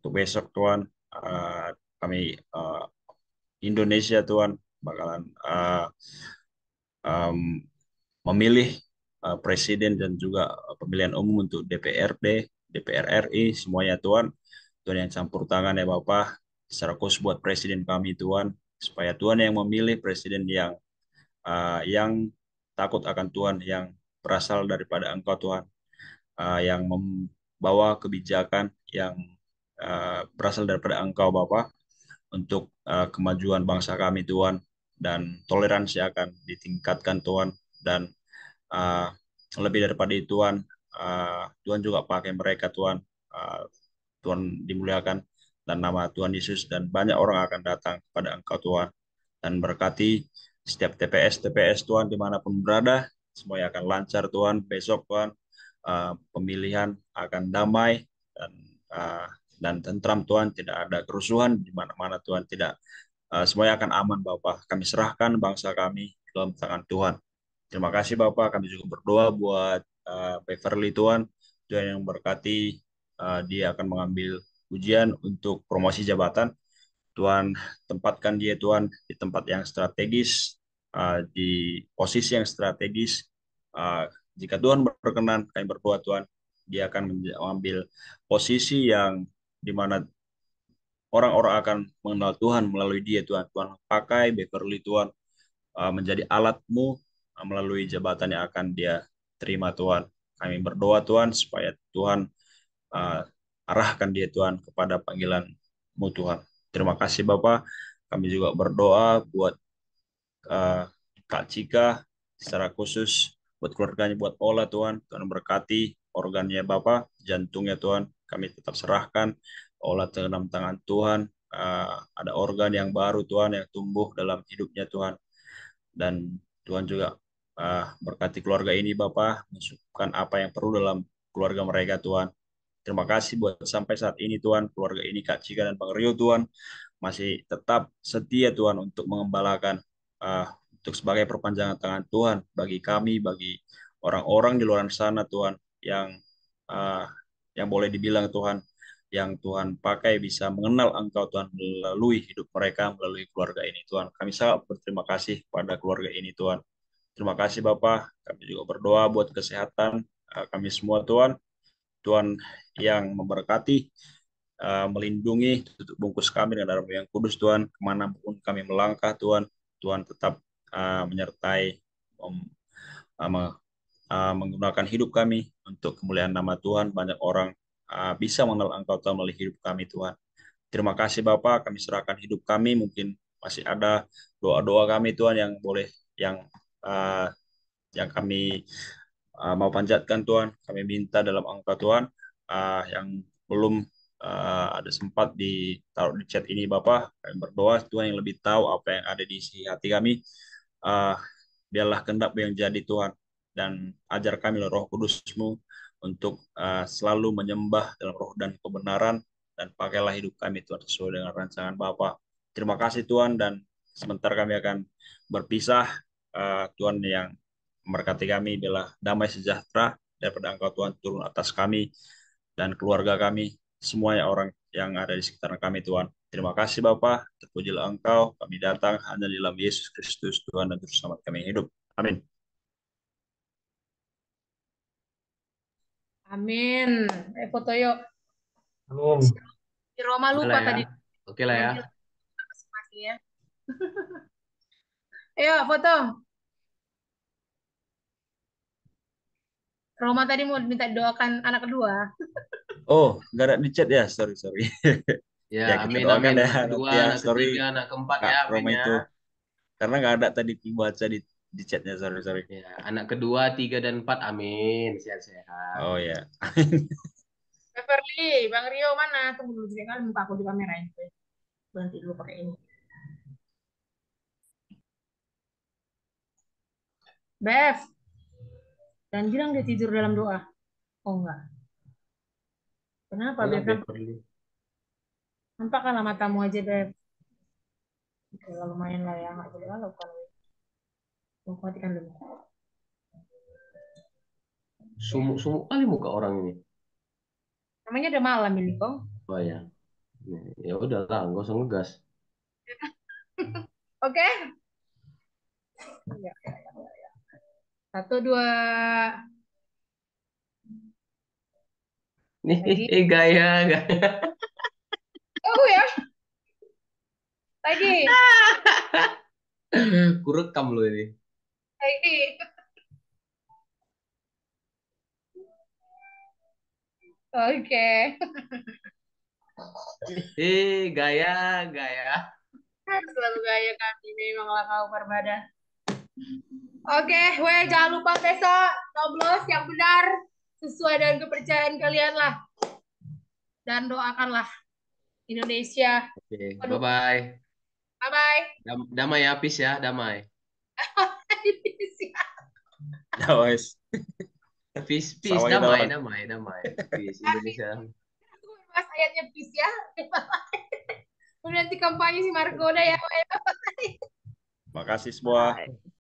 untuk besok Tuhan, kami Indonesia Tuhan bakalan memilih presiden dan juga pemilihan umum untuk DPRD DPR RI, semuanya Tuhan. Tuhan yang campur tangan ya Bapak, secara khusus buat presiden kami Tuhan, supaya Tuhan yang memilih presiden yang takut akan Tuhan, yang berasal daripada Engkau Tuhan, yang membawa kebijakan yang berasal daripada Engkau Bapak, untuk kemajuan bangsa kami Tuhan, dan toleransi akan ditingkatkan Tuhan, dan uh, lebih daripada itu Tuhan, Tuhan juga pakai mereka Tuhan. Tuhan dimuliakan dan nama Tuhan Yesus, dan banyak orang akan datang kepada Engkau Tuhan, dan berkati setiap TPS Tuhan dimanapun berada, semuanya akan lancar Tuhan. Besok Tuhan pemilihan akan damai dan uh, tentram Tuhan, tidak ada kerusuhan di mana-mana Tuhan, tidak, semuanya akan aman Bapak. Kami serahkan bangsa kami dalam tangan Tuhan. Terima kasih Bapak. Kami juga berdoa buat Beverly Tuhan. Tuhan yang berkati, dia akan mengambil ujian untuk promosi jabatan. Tuhan tempatkan dia Tuhan di tempat yang strategis, di posisi yang strategis. Jika Tuhan berkenan, kami berdoa Tuhan, dia akan mengambil posisi yang dimana orang-orang akan mengenal Tuhan melalui dia Tuhan. Tuhan pakai Beverly Tuhan menjadi alatmu melalui jabatan yang akan dia terima Tuhan. Kami berdoa Tuhan supaya Tuhan uh, arahkan dia Tuhan kepada panggilan-Mu Tuhan. Terima kasih Bapak. Kami juga berdoa buat uh, Kak Cika secara khusus, buat keluarganya, buat Ola Tuhan. Tuhan berkati organnya Bapak, jantungnya Tuhan. Kami tetap serahkan Ola ke dalam tangan Tuhan. Ada organ yang baru Tuhan yang tumbuh dalam hidupnya Tuhan. Dan Tuhan juga berkati keluarga ini Bapak, masukkan apa yang perlu dalam keluarga mereka Tuhan. Terima kasih buat sampai saat ini Tuhan, keluarga ini Kak Cika dan Bang Rio Tuhan masih tetap setia Tuhan untuk mengembalakan, untuk sebagai perpanjangan tangan Tuhan bagi kami, bagi orang-orang di luar sana Tuhan, uh, yang boleh dibilang Tuhan, yang Tuhan pakai bisa mengenal Engkau Tuhan melalui hidup mereka, melalui keluarga ini Tuhan. Kami sangat berterima kasih pada keluarga ini Tuhan. Terima kasih Bapak. Kami juga berdoa buat kesehatan kami semua Tuhan. Tuhan yang memberkati, melindungi, tutup bungkus kami dengan darah yang kudus Tuhan. Kemanapun kami melangkah Tuhan, Tuhan tetap menyertai, menggunakan hidup kami untuk kemuliaan nama Tuhan. Banyak orang bisa mengenal Engkau Tuhan melalui hidup kami Tuhan. Terima kasih Bapak, kami serahkan hidup kami. Mungkin masih ada doa-doa kami Tuhan yang boleh, uh, yang kami mau panjatkan Tuhan. Kami minta dalam Engkau Tuhan, yang belum ada sempat ditaruh di chat ini Bapak. Kami berdoa Tuhan yang lebih tahu apa yang ada di isi hati kami. Uh, Biarlah kehendak-Mu yang jadi Tuhan, dan ajar kami Roh Kudus-Mu untuk selalu menyembah dalam roh dan kebenaran, dan pakailah hidup kami Tuhan sesuai dengan rancangan Bapa. Terima kasih Tuhan, dan sebentar kami akan berpisah. Tuhan yang memberkati kami, biarlah damai sejahtera daripada Engkau Tuhan turun atas kami dan keluarga kami, semuanya orang yang ada di sekitar kami Tuhan. Terima kasih Bapa, terpujilah Engkau, kami datang hanya di dalam Yesus Kristus Tuhan dan Juru Selamat kami hidup. Amin. Amin. Foto yuk. Amin. Di Roma Oke lupa lah ya. tadi. Oke lah ya. Masing-masing ya. Ayo foto. Roma tadi mau minta doakan anak kedua. Oh, nggak ada di chat ya, sorry. Ya, Ya kita amin, doakan amin. ya Anak kedua, nanti ya, anak sorry ketiga, anak keempat Kak ya, amin Roma ya. itu, karena nggak ada tadi baca di chatnya, sorry. Ya, anak kedua, tiga dan empat, amin. Sehat-sehat. Oh ya. Beverly, Bang Rio mana? Tunggu dulu sini kan muka aku di kamera ini. Berhenti dulu pakai ini. Bev, dan bilang dia tidur dalam doa. Oh enggak. Kenapa Enggak, Bev? Beverly. Nampakkanlah matamu aja Bev. Oke, lumayan lah ya, nggak boleh galau kan. Mau matikan dulu. Sumuk-sumuk kali muka orang ini. Namanya udah malam ini kok. Oh ya. Ya udahlah, nggak usah ngegas. Oke? Ya. 1, 2. Lagi. Gaya, gaya. Oh ya, lagi, Kurekam lo ini. lagi. Oke. Gaya, gaya. Selalu gaya kami memanglah kau berbeda. Oke, weh jangan lupa besok coblos yang benar sesuai dengan kepercayaan kalian lah dan doakanlah Indonesia Oke, penuh. bye-bye. Bye bye. Damai ya, peace ya, damai. Dah, wes. Peace, Sama kita, damai, Bang. damai, damai. Peace, Indonesia. Bahas ayatnya peace ya. Udah nanti kampanye si Marco udah ya. Makasih semua. Bye.